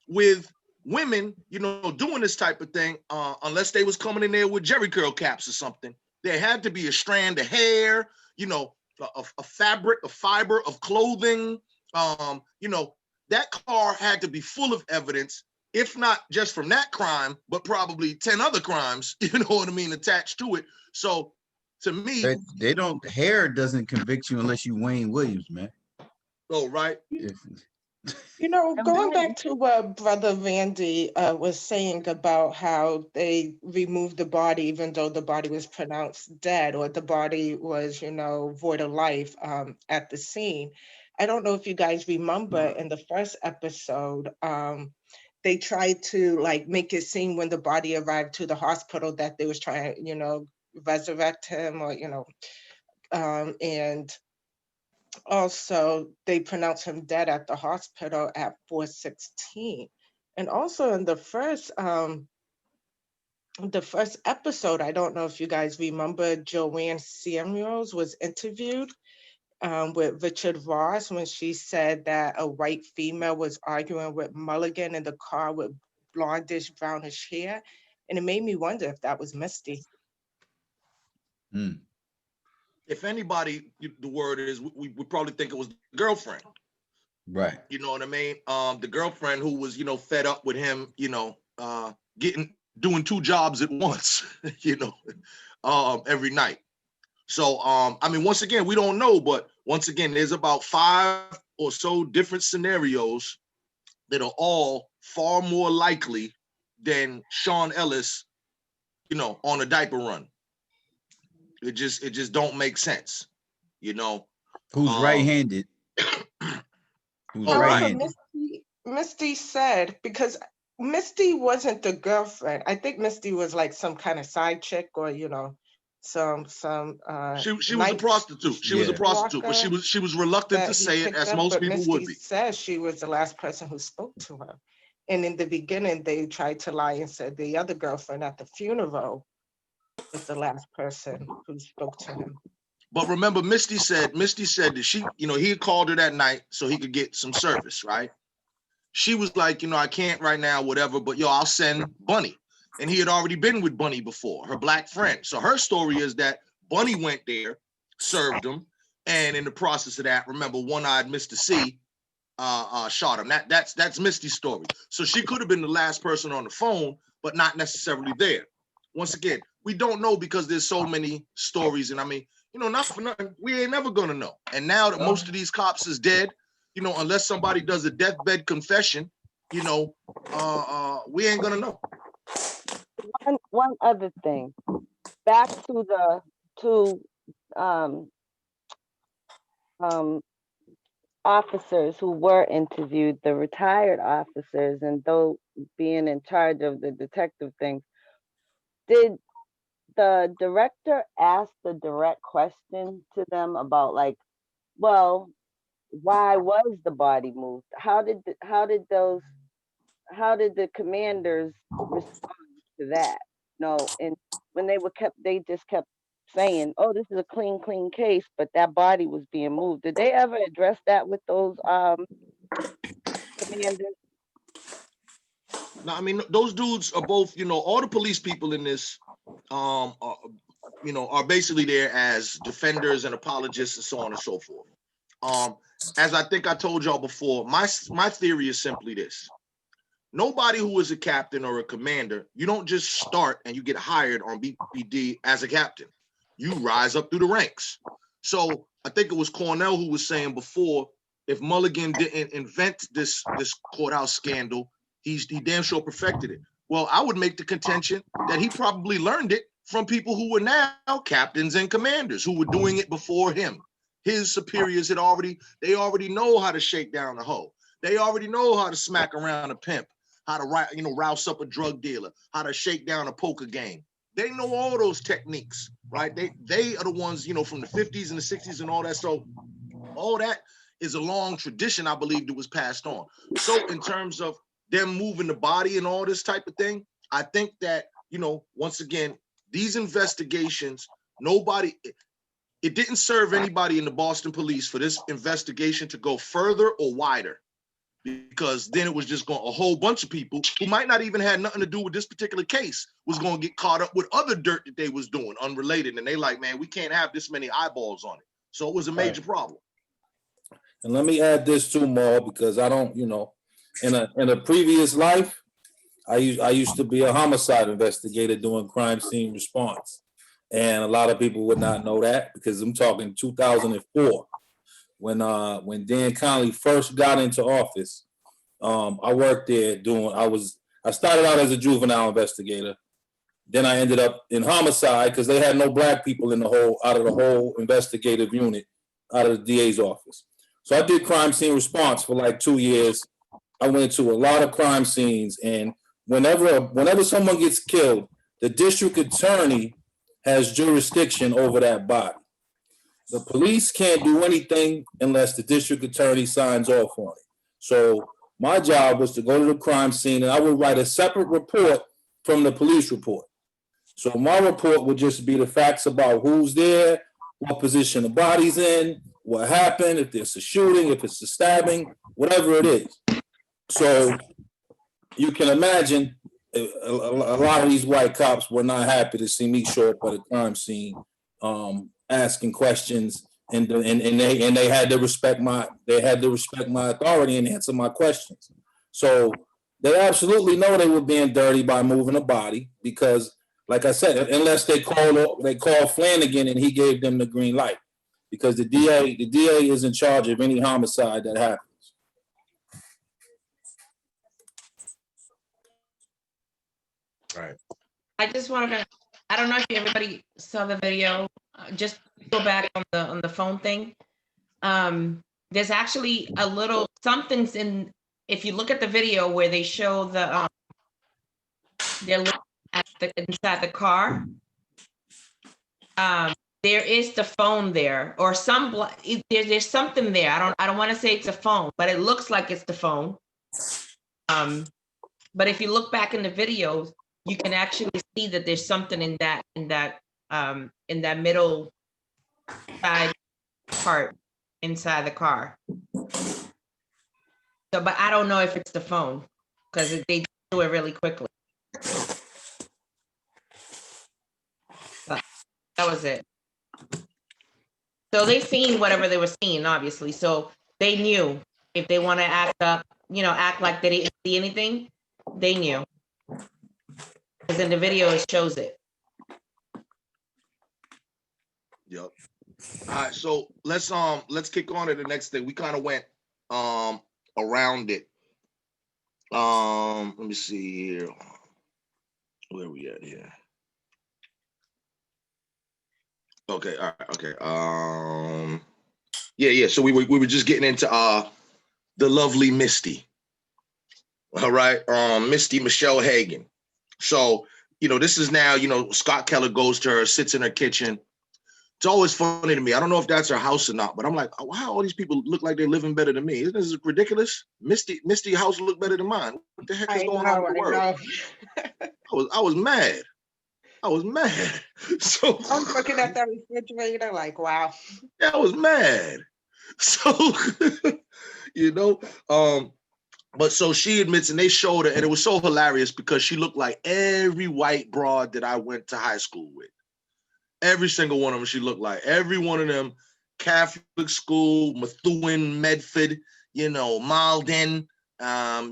with women, doing this type of thing, unless they was coming in there with Jerry curl caps or something, there had to be a strand of hair, a fabric, a fiber of clothing. That car had to be full of evidence, if not just from that crime, but probably 10 other crimes, you know what I mean, attached to it. So to me, they don't hair doesn't convict you unless you Wayne Williams, man. oh, right. Going back to what Brother Randy was saying about how they removed the body, even though the body was pronounced dead or the body was, void of life at the scene. I don't know if you guys remember in the first episode, they tried to make it seem when the body arrived to the hospital that they was trying, resurrect him or, and also they pronounced him dead at the hospital at 4:16. And also in the first episode, I don't know if you guys remember, Joanne Samuels was interviewed with Richard Ross when she said that a white female was arguing with Mulligan in the car with blondish brownish hair, and it made me wonder if that was Misty. If anybody, the word is, we probably think it was the girlfriend. Right. You know what I mean? The girlfriend who was, fed up with him, doing two jobs at once, every night. So, once again, we don't know, but once again, there's about 5 or so different scenarios that are all far more likely than Sean Ellis, on a diaper run. It just don't make sense, Who's right-handed? Who's right-handed? Misty said, because Misty wasn't the girlfriend. I think Misty was like some kind of side chick or, some she was a prostitute. She was a prostitute, but she was reluctant to say it, as most people would be. Misty says she was the last person who spoke to her. And in the beginning, they tried to lie and said the other girlfriend at the funeral was the last person who spoke to him. But remember, Misty said that she, he had called her that night so he could get some service, right? She was like, I can't right now, whatever, but I'll send Bunny. And he had already been with Bunny before, her black friend. So her story is that Bunny went there, served him, and in the process of that, remember, one-eyed Mr. C shot him. That's Misty's story. So she could have been the last person on the phone, but not necessarily there. Once again, we don't know because there's so many stories, and I mean, not for nothing, we ain't never gonna know. And now that most of these cops is dead, unless somebody does a deathbed confession, we ain't gonna know. One other thing, back to the two officers who were interviewed, the retired officers, and though being in charge of the detective things, did the director ask the direct question to them about, like, well, why was the body moved? How did the commanders respond to that? No, and when they just kept saying, "Oh, this is a clean case," but that body was being moved. Did they ever address that with those commanders? Now, I mean, those dudes are both, all the police people in this, are basically there as defenders and apologists and so on and so forth. As I think I told y'all before, my theory is simply this. Nobody who is a captain or a commander, you don't just start and you get hired on BPD as a captain. You rise up through the ranks. So I think it was Cornell who was saying before, if Mulligan didn't invent this courthouse scandal, he damn sure perfected it. Well, I would make the contention that he probably learned it from people who were now captains and commanders who were doing it before him. His superiors they already know how to shake down a hoe. They already know how to smack around a pimp, how to rouse up a drug dealer, how to shake down a poker game. They know all those techniques, right? They are the ones, from the 50s and the 60s and all that. So all that is a long tradition, I believe, that was passed on. So in terms of them moving the body and all this type of thing, I think that, once again, these investigations, it didn't serve anybody in the Boston police for this investigation to go further or wider, because then it was just going a whole bunch of people who might not even have nothing to do with this particular case was going to get caught up with other dirt that they was doing unrelated. And they like, man, we can't have this many eyeballs on it. So it was a major problem. And let me add this too, Maul, because I don't, in a previous life, I used to be a homicide investigator doing crime scene response. And a lot of people would not know that because I'm talking 2004 when Dan Connolly first got into office. I worked there I started out as a juvenile investigator. Then I ended up in homicide because they had no black people out of the whole investigative unit out of the DA's office. So I did crime scene response for like 2 years. I went to a lot of crime scenes, and whenever someone gets killed, the district attorney has jurisdiction over that body. The police can't do anything unless the district attorney signs off on it. So my job was to go to the crime scene, and I would write a separate report from the police report. So my report would just be the facts about who's there, what position the body's in, what happened, if there's a shooting, if it's a stabbing, whatever it is. So you can imagine a lot of these white cops were not happy to see me show up at a crime scene, asking questions, and they had to respect my authority and answer my questions. So they absolutely know they were being dirty by moving a body because, like I said, unless they call Flanagan and he gave them the green light, because the DA is in charge of any homicide that happens. Right. I just wanted to, I don't know if everybody saw the video, just go back on the phone thing. There's actually a little something's in, if you look at the video where they show the, they're looking at inside the car. There is the phone there, or there's something there. I don't want to say it's a phone, but it looks like it's the phone. But if you look back in the videos, you can actually see that there's something in that middle side part inside the car. So, but I don't know if it's the phone because they do it really quickly. But that was it. So they seen whatever they were seeing, obviously. So they knew if they want to act up, act like they didn't see anything, they knew. Because in the video it shows it. Yep. All right, so let's kick on to the next thing. We kind of went around it. Let me see here. Where we at here? Okay, all right, okay. Yeah. So we were just getting into the lovely Misty. All right, Misty Michelle Hagan. So, this is now, Scott Keller goes to her, sits in her kitchen. It's always funny to me. I don't know if that's her house or not, but I'm like, wow, all these people look like they're living better than me. Isn't this ridiculous? Misty house look better than mine. What the heck is going on in the world? I was mad. So I'm looking at that refrigerator like, wow. Yeah, I was mad. So, but so she admits, and they showed her, and it was so hilarious because she looked like every white broad that I went to high school with. Every single one of them, she looked like. Every one of them, Catholic school, Methuen, Medford, Malden,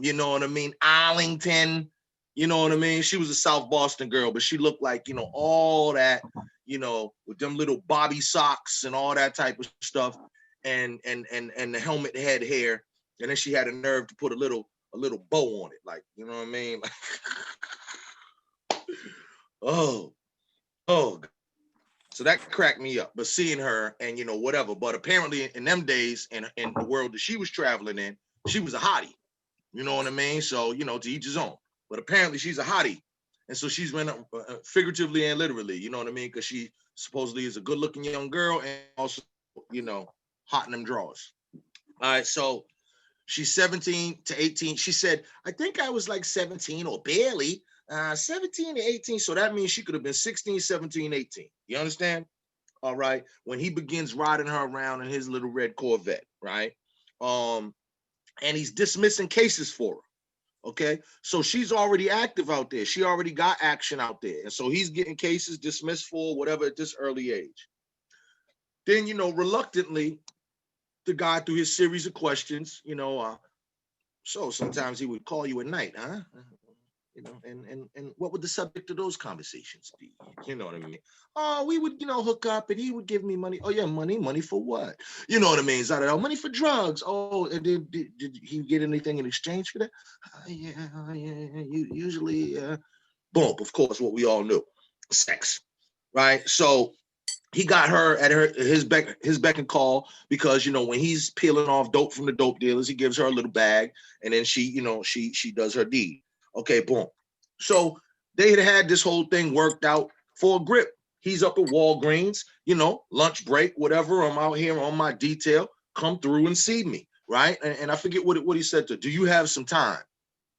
you know what I mean, Arlington, you know what I mean? She was a South Boston girl, but she looked like, all that, with them little bobby socks and all that type of stuff, and the helmet head hair. And then she had a nerve to put a little bow on it, like, you know what I mean? oh. So that cracked me up. But seeing her and, whatever. But apparently in them days, in the world that she was traveling in, she was a hottie. You know what I mean? So, to each his own. But apparently she's a hottie. And so she's been figuratively and literally, you know what I mean? Because she supposedly is a good looking young girl and also, hot in them drawers. All right. So she's 17 to 18. She said, I think I was like 17 or barely. 17 to 18. So that means she could have been 16, 17, 18. You understand? All right. When he begins riding her around in his little red Corvette, right? And he's dismissing cases for her. Okay. So she's already active out there. She already got action out there. And so he's getting cases dismissed for whatever at this early age. Then, reluctantly, the guy, through his series of questions, so sometimes he would call you at night, huh? And what would the subject of those conversations be? You know what I mean? Oh, we would, hook up and he would give me money. Oh yeah, money for what? You know what I mean? Is that money for drugs? Oh, and did he get anything in exchange for that? Yeah. Usually, boom, of course, what we all knew, sex, right? So he got her at his beck and call because, when he's peeling off dope from the dope dealers, he gives her a little bag and then she does her deed. Okay, boom. So they had this whole thing worked out for a grip. He's up at Walgreens, lunch break, whatever. I'm out here on my detail. Come through and see me, right? And I forget what he said to her. Do you have some time?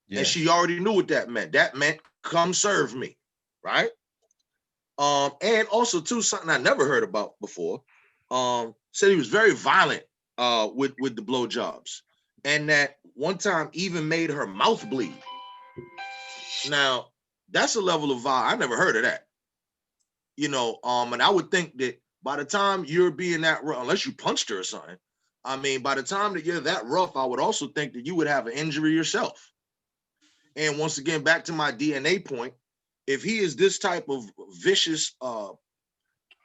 Yeah. And she already knew what that meant. That meant come serve me, right? And also too, something I never heard about before. Said he was very violent with the blowjobs, and that one time even made her mouth bleed. Now, that's a level of violence. I never heard of that. And I would think that by the time you're being that rough, unless you punched her or something, by the time that you're that rough, I would also think that you would have an injury yourself. And once again, back to my DNA point, if he is this type of vicious,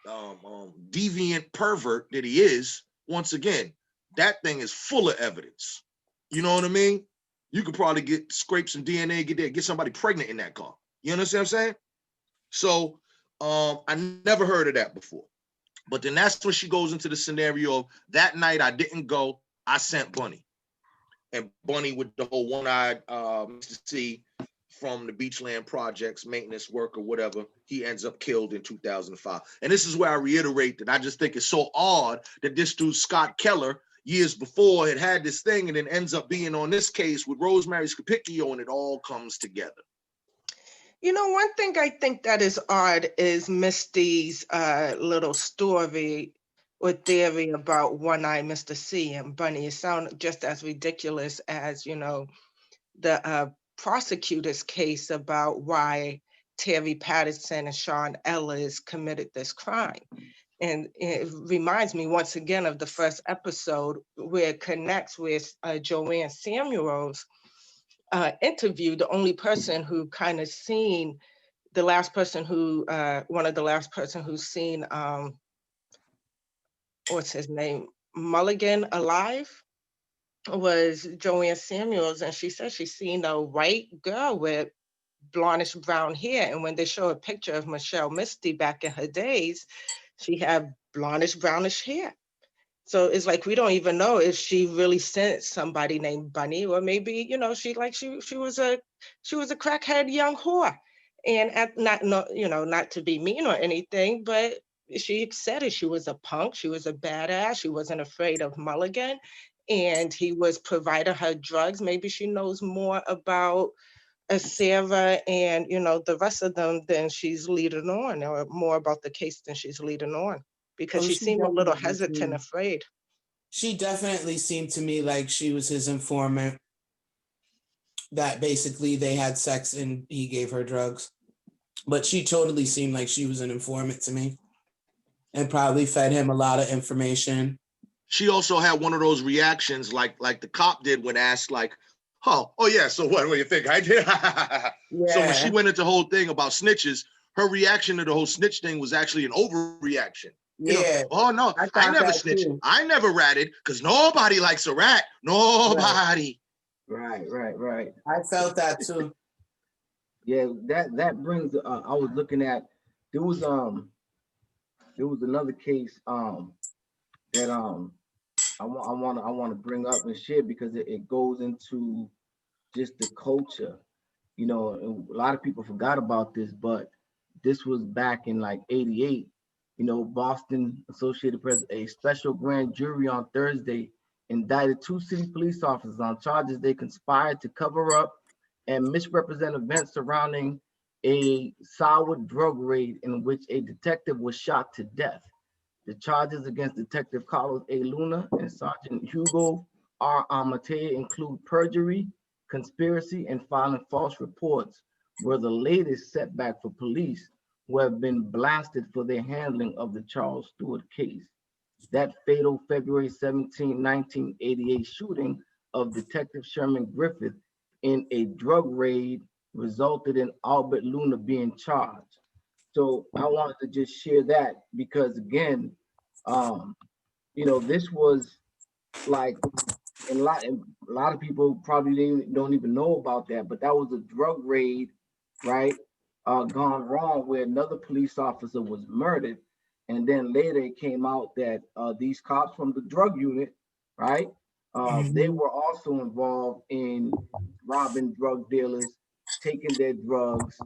deviant pervert that he is, once again, that thing is full of evidence. You know what I mean? You could probably scrape some DNA, get somebody pregnant in that car. You understand what I'm saying? So I never heard of that before. But then that's when she goes into the scenario of that night I didn't go, I sent Bunny. And Bunny with the whole one-eyed Mr. C from the Beachland Projects, maintenance work or whatever, he ends up killed in 2005. And this is where I reiterate that I just think it's so odd that this dude, Scott Keller, years before had this thing, and then ends up being on this case with Rosemary Scapicchio, and it all comes together. You know, one thing I think that is odd is Misty's little story or theory about One-Eye Mr. C and Bunny. It sounds just as ridiculous as, you know, the prosecutor's case about why Terry Patterson and Sean Ellis committed this crime. And it reminds me once again of the first episode where it connects with Joanne Samuels' interview, the only person who kind of seen, the last person who, one of the last person who's seen, what's his name, Mulligan alive, was Joanne Samuels. And she said she seen a white girl with blondish brown hair. And when they show a picture of Michelle Misty back in her days, she had blondish brownish hair. So it's like, we don't even know if she really sent somebody named Bunny, or maybe, you know, she was a crackhead young whore. And not to be mean or anything, but she said it, she was a punk, she was a badass, she wasn't afraid of Mulligan, and he was providing her drugs. Maybe she knows more about Sarah and, you know, the rest of them than she's leading on, or more about the case than she's leading on, because she seemed a little hesitant, afraid. She definitely seemed to me like she was his informant, that basically they had sex and he gave her drugs. But she totally seemed like she was an informant to me, and probably fed him a lot of information. She also had one of those reactions like the cop did when asked, like, oh yeah, so what do you think I did? Yeah. So when she went into the whole thing about snitches, her reaction to the whole snitch thing was actually an overreaction. You know, oh no, I never snitched. Too. I never ratted, because nobody likes a rat. Nobody. Right. I felt that too. Yeah, that brings. I was looking at. There was another case that I want to bring up and share, because it goes into just the culture. You know, a lot of people forgot about this, but this was back in like '88. You know, Boston Associated Press, a special grand jury on Thursday indicted 2 city police officers on charges they conspired to cover up and misrepresent events surrounding a sour drug raid in which a detective was shot to death. The charges against Detective Carlos A. Luna and Sergeant Hugo R. Amate include perjury, conspiracy, and filing false reports, were the latest setback for police who have been blasted for their handling of the Charles Stewart case. That fatal February 17, 1988 shooting of Detective Sherman Griffith in a drug raid resulted in Albert Luna being charged. So I wanted to just share that because, again, you know, this was like, and a lot of people probably don't even know about that, but that was a drug raid, right? Gone wrong, where another police officer was murdered. And then later it came out that these cops from the drug unit, right? They were also involved in robbing drug dealers, taking their drugs,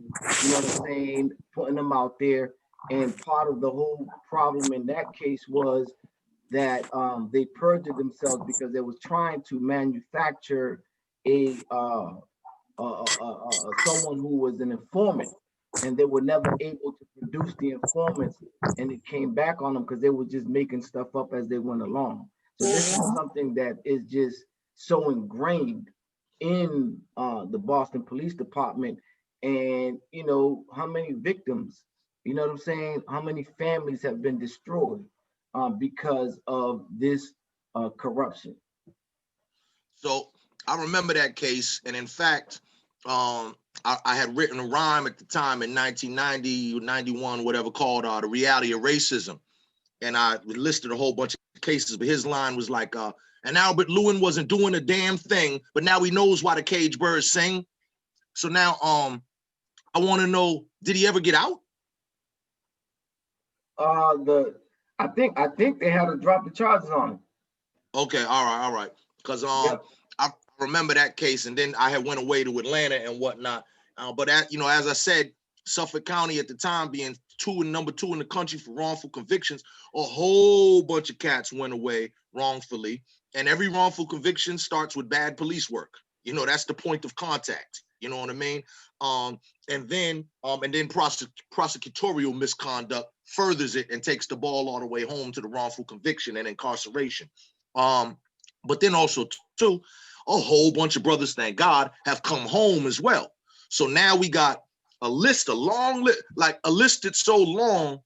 you know what I'm saying, putting them out there. And part of the whole problem in that case was that they perjured themselves because they was trying to manufacture a someone who was an informant, and they were never able to produce the informants, and it came back on them because they were just making stuff up as they went along. So this is something that is just so ingrained in the Boston Police Department. And you know how many victims, you know what I'm saying, how many families have been destroyed because of this corruption. So I remember that case, and in fact, I had written a rhyme at the time in 1990 or 91, whatever, called The Reality of Racism. And I listed a whole bunch of cases, but his line was like, and Albert Lewin wasn't doing a damn thing, but now he knows why the cage birds sing. So now I want to know, did he ever get out? I think they had to drop the charges on him. Okay, all right. Because I remember that case, and then I had went away to Atlanta and whatnot. But as I said, Suffolk County at the time being number two in the country for wrongful convictions, a whole bunch of cats went away wrongfully. And every wrongful conviction starts with bad police work. You know, that's the point of contact. You know what I mean? And then prosecutorial misconduct furthers it and takes the ball all the way home to the wrongful conviction and incarceration. But then also too, a whole bunch of brothers, thank God, have come home as well. So now we got a list, a long list, like a list that's so long,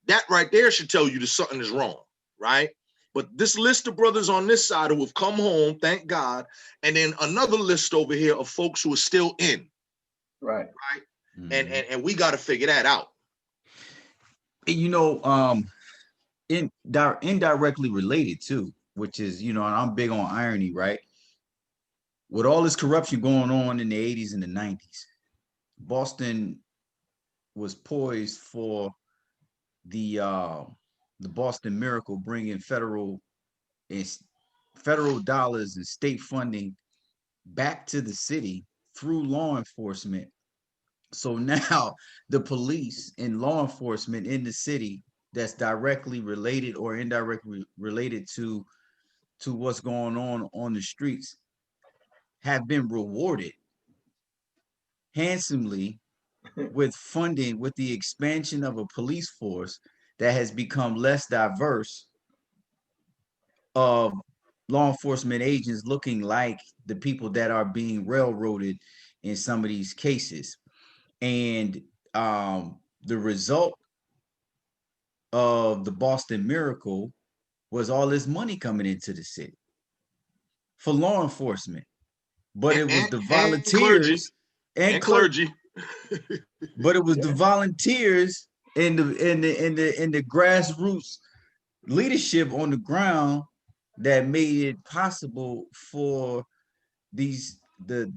that right there should tell you that something is wrong, right? But this list of brothers on this side who have come home, thank God, and then another list over here of folks who are still in. Right. Right. Mhm. And we got to figure that out. You know, indirectly related too, which is, you know, and I'm big on irony, right? With all this corruption going on in the 80s and the 90s, Boston was poised for the Boston Miracle, bringing federal dollars and state funding back to the city through law enforcement. So now the police and law enforcement in the city that's directly related or indirectly related to what's going on the streets have been rewarded handsomely with funding, with the expansion of a police force that has become less diverse, of law enforcement agents looking like the people that are being railroaded in some of these cases. And the result of the Boston Miracle was all this money coming into the city for law enforcement. But it was the volunteers and clergy. But it was the volunteers and the grassroots leadership on the ground that made it possible for the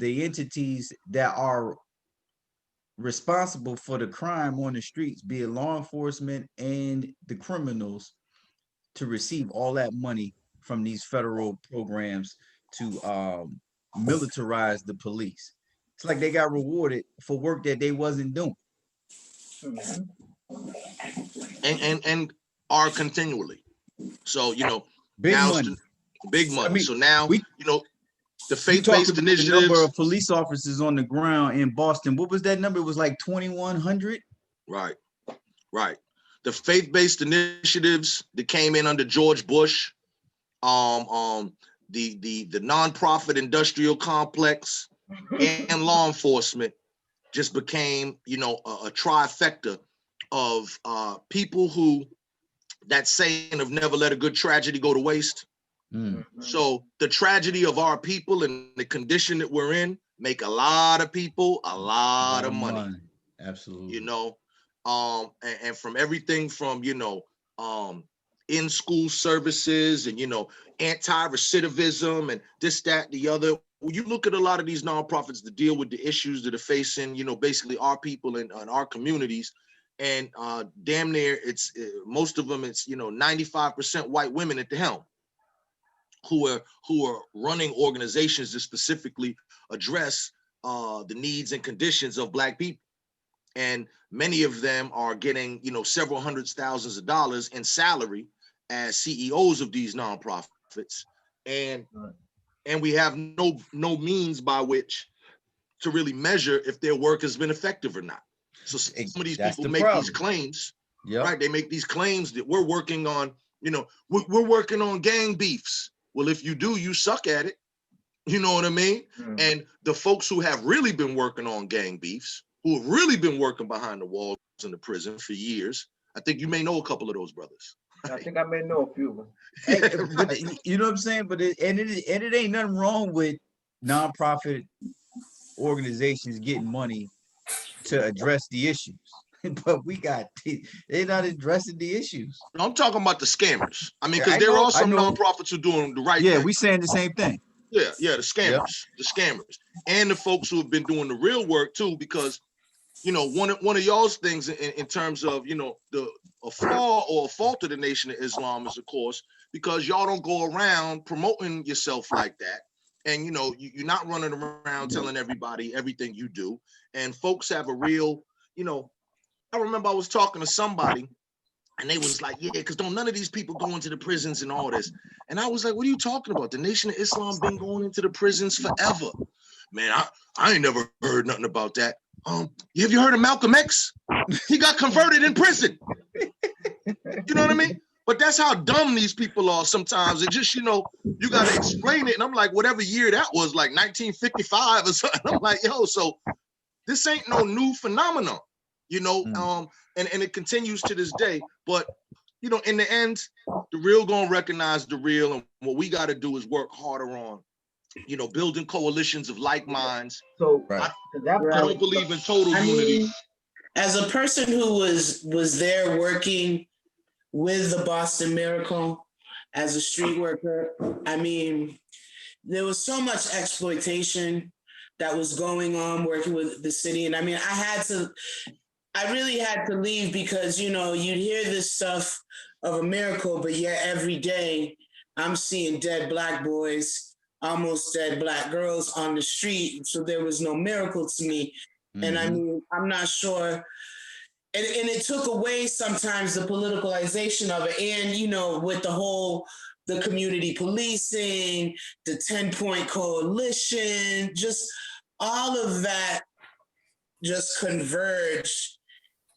entities that are responsible for the crime on the streets, be it law enforcement and the criminals, to receive all that money from these federal programs to militarize the police. It's like they got rewarded for work that they wasn't doing. Mhm. And are continually. So, you know, Big now money. it's big money. I mean, So now, we you know, the you talked faith-based about the number initiatives. of police officers on the ground in Boston. What was that number? It was like 2,100. Right, right. The faith-based initiatives that came in under George Bush, the nonprofit industrial complex and law enforcement just became, you know, a trifecta of people who, that saying of never let a good tragedy go to waste. Mm. So the tragedy of our people and the condition that we're in make a lot of people a lot of money. Absolutely. You know, and from everything from, you know, in school services and, you know, anti-recidivism and this, that, the other. When you look at a lot of these nonprofits that deal with the issues that are facing, you know, basically our people and our communities, and damn near it's most of them, it's, you know, 95% white women at the helm who are running organizations that specifically address the needs and conditions of Black people. And many of them are getting, you know, several hundreds thousands of dollars in salary as CEOs of these nonprofits, and we have no means by which to really measure if their work has been effective or not. So some of these people make these claims, right? They make these claims that we're working on, you know, we're working on gang beefs. Well, if you do, you suck at it. You know what I mean? And the folks who have really been working on gang beefs, who have really been working behind the walls in the prison for years, I think you may know a couple of those brothers. I think I may know a few of them. Hey, but you know what I'm saying? But it ain't nothing wrong with nonprofit organizations getting money to address the issues. But they're not addressing the issues. I'm talking about the scammers. I mean, because I there know- are I some know. nonprofits who are doing the right Yeah, thing. we saying the same thing. Yeah, the scammers, and the folks who have been doing the real work too. Because, you know, one of y'all's things in terms of, you know, a flaw or a fault of the Nation of Islam is, of course, because y'all don't go around promoting yourself like that. And, you know, you're not running around telling everybody everything you do. And folks have a real, you know, I remember I was talking to somebody And they was like, yeah, because don't none of these people go into the prisons and all this. And I was like, what are you talking about? The Nation of Islam been going into the prisons forever. Man, I ain't never heard nothing about that. Have you heard of Malcolm X? He got converted in prison. You know what I mean? But that's how dumb these people are sometimes. It just, you got to explain it. And I'm like, whatever year that was, like 1955 or something. I'm like, yo, so this ain't no new phenomenon, and it continues to this day. But, in the end, the real gonna recognize the real. And what we got to do is work harder on, building coalitions of like minds. So Right. I don't believe in total unity. As a person who was there working with the Boston Miracle as a street worker, I mean, there was so much exploitation that was going on working with the city. And I mean, I really had to leave because, you'd hear this stuff of a miracle, but yet every day I'm seeing dead Black boys, almost dead Black girls on the street. So there was no miracle to me. Mm-hmm. And I mean, I'm not sure. And it took away sometimes the politicalization of it. And, with the community policing, the 10-point coalition, just all of that just converged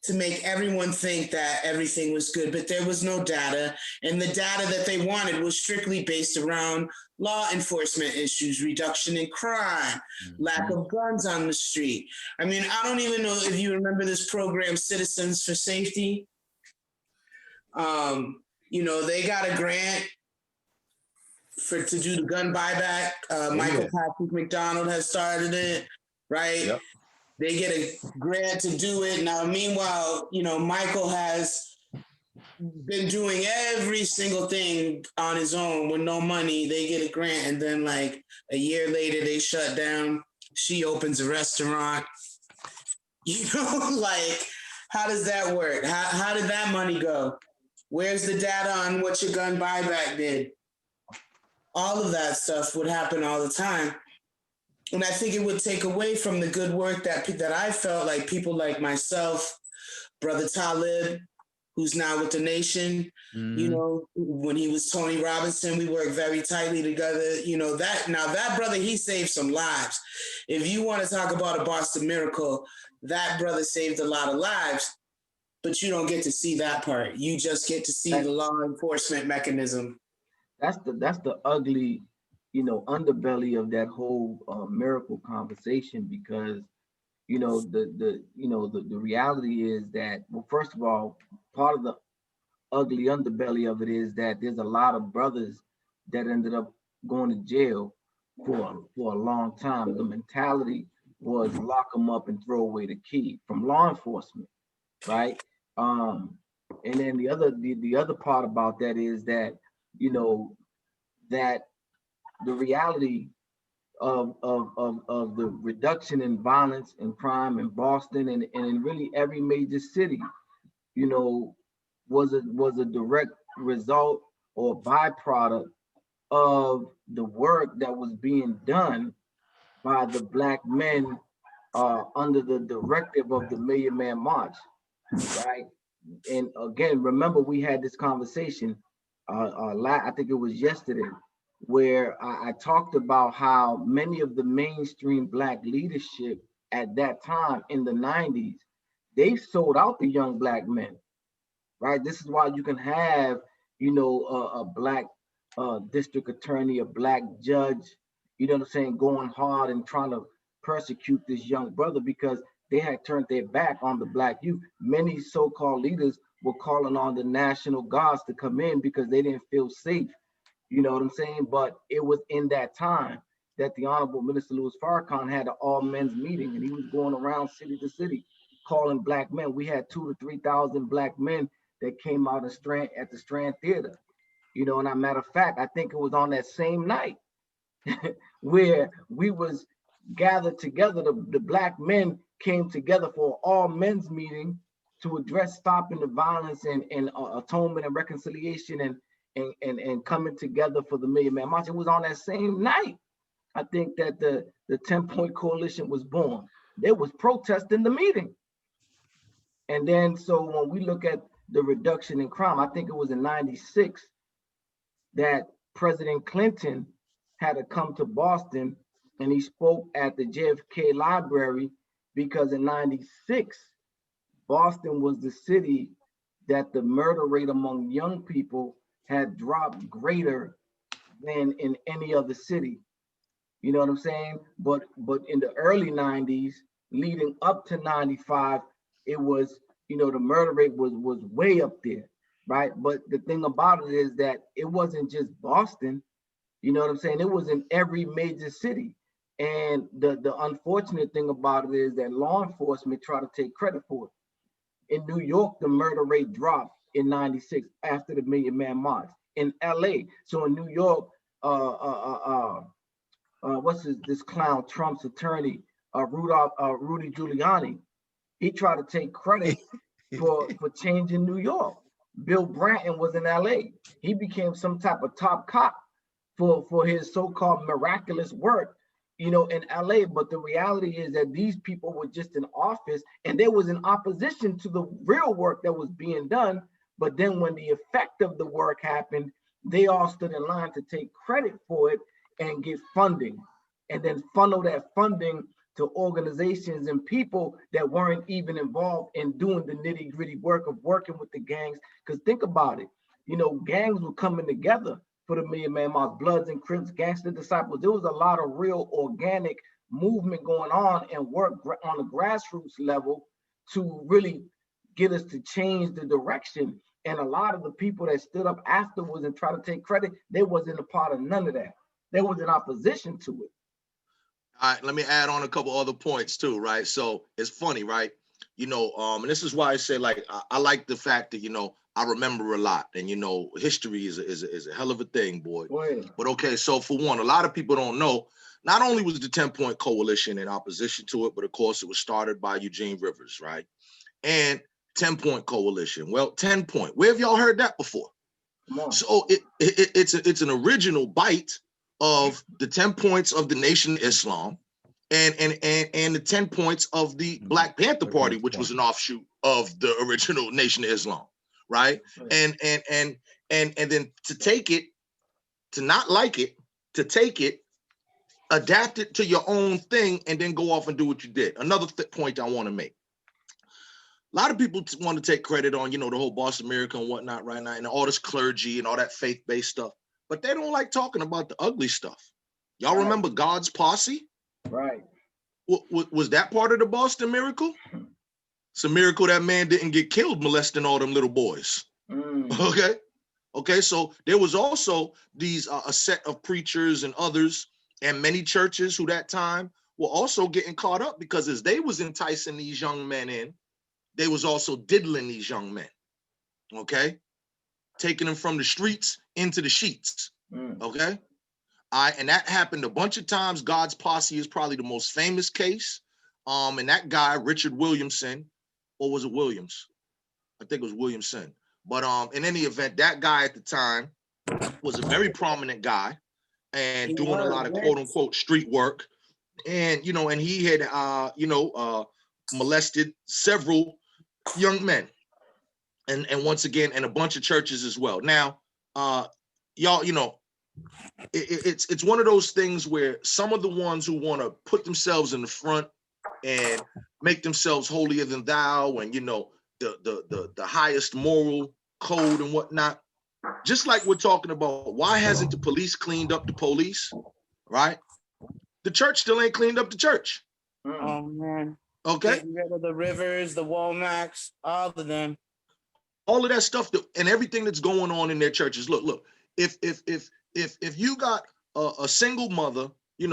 to make everyone think that everything was good, but there was no data. And the data that they wanted was strictly based around law enforcement issues, reduction in crime, lack of guns on the street. I mean, I don't even know if you remember this program, Citizens for Safety. They got a grant to do the gun buyback. Michael Patrick McDonald has started it, right? Yep. They get a grant to do it. Now, meanwhile, Michael has been doing every single thing on his own with no money. They get a grant, and then like a year later, they shut down. She opens a restaurant. Like, how does that work? How did that money go? Where's the data on what your gun buyback did? All of that stuff would happen all the time. And I think it would take away from the good work that I felt like people like myself, Brother Talib, who's now with the Nation, when he was Tony Robinson, we worked very tightly together. That brother, he saved some lives. If you want to talk about a Boston Miracle, that brother saved a lot of lives, but you don't get to see that part. You just get to see the law enforcement mechanism. That's the ugly, underbelly of that whole miracle conversation, because the reality is that, well, first of all, part of the ugly underbelly of it is that there's a lot of brothers that ended up going to jail for a long time. The mentality was lock them up and throw away the key from law enforcement, right? And then the other part about that is that that the reality of the reduction in violence and crime in Boston and in really every major city, was a direct result or byproduct of the work that was being done by the Black men under the directive of the Million Man March, right? And again, remember, we had this conversation, I think it was yesterday, where I talked about how many of the mainstream Black leadership at that time in the 90s, they sold out the young Black men, right? This is why you can have, a Black district attorney, a Black judge, going hard and trying to persecute this young brother because they had turned their back on the Black youth. Many so-called leaders were calling on the National Guards to come in because they didn't feel safe. You know what I'm saying? But it was in that time that the Honorable Minister Louis Farrakhan had an all men's meeting, and he was going around city to city calling Black men. We had 2,000 to 3,000 Black men that came out at the Strand Theater. And as a matter of fact, I think it was on that same night where we was gathered together. The Black men came together for an all men's meeting to address stopping the violence and atonement and reconciliation and coming together for the Million Man March. It was on that same night, I think, that the 10-point coalition was born. There was protest in the meeting. And then, so when we look at the reduction in crime. I think it was in 96 that President Clinton had to come to Boston and he spoke at the JFK Library because in 96, Boston was the city that the murder rate among young people had dropped greater than in any other city. You know what I'm saying? But in the early 90s, leading up to 95, it was, the murder rate was way up there, right? But the thing about it is that it wasn't just Boston, you know what I'm saying? It was in every major city. And the unfortunate thing about it is that law enforcement try to take credit for it. In New York, the murder rate dropped in 96 after the Million Man March. In LA, so in New York, this clown, Trump's attorney, Rudy Giuliani, he tried to take credit for changing New York. Bill Bratton was in LA. He became some type of top cop for his so-called miraculous work, in LA. But the reality is that these people were just in office and there was an opposition to the real work that was being done. But then when the effect of the work happened, they all stood in line to take credit for it and get funding, and then funnel that funding to organizations and people that weren't even involved in doing the nitty gritty work of working with the gangs. Because think about it, gangs were coming together for the Million Man March, Bloods and Crips, Gangster Disciples. There was a lot of real organic movement going on and work on the grassroots level to really get us to change the direction. And a lot of the people that stood up afterwards and tried to take credit, they wasn't a part of none of that. They was in opposition to it. All right, let me add on a couple other points too, right? So it's funny, right? And this is why I say, like, I like the fact that, I remember a lot, and history is a hell of a thing, boy. But okay, so for one, a lot of people don't know, not only was the 10-point coalition in opposition to it, but of course it was started by Eugene Rivers, right? And 10-point coalition. Well, 10-point. Where have y'all heard that before? So it's an original bite of the 10 points of the Nation of Islam and the 10 points of the Black Panther Party, which was an offshoot of the original Nation of Islam, right? And then to take it, to not like it, to take it, adapt it to your own thing, and then go off and do what you did. Another point I want to make. A lot of people want to take credit on, the whole Boston Miracle and whatnot right now, and all this clergy and all that faith-based stuff. But they don't like talking about the ugly stuff. Y'all remember God's Posse? Right. Was that part of the Boston Miracle? It's a miracle that man didn't get killed molesting all them little boys. Okay. So there was also these a set of preachers and others and many churches who that time were also getting caught up, because as they was enticing these young men in, they was also diddling these young men. Okay. Taking them from the streets into the sheets. Okay. And that happened a bunch of times. God's Posse is probably the most famous case. And that guy, Richard Williamson, or was it Williams? I think it was Williamson. But in any event, that guy at the time was a very prominent guy and doing a lot of quote unquote street work. And, and he had, molested several young men. And once again, and a bunch of churches as well. Now, y'all, it's one of those things where some of the ones who want to put themselves in the front and make themselves holier than thou, and the highest moral code and whatnot, just like we're talking about, why hasn't the police cleaned up the police? Right? The church still ain't cleaned up the church. Oh man. Okay. Getting rid of the Rivers, the Womacs, all of them. All of that stuff and everything that's going on in their churches. Look, if you got a single mother,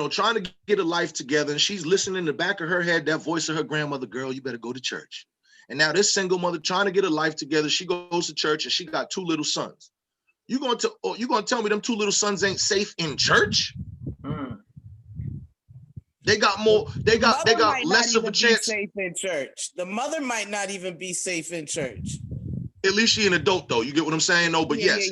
trying to get a life together, and she's listening in the back of her head, that voice of her grandmother, girl, you better go to church. And now this single mother trying to get a life together, she goes to church and she got 2 little sons. You gonna tell me them 2 little sons ain't safe in church? They got more. They got less of a chance. Safe in church. The mother might not even be safe in church. At least she an adult, though. You get what I'm saying? No, but yes,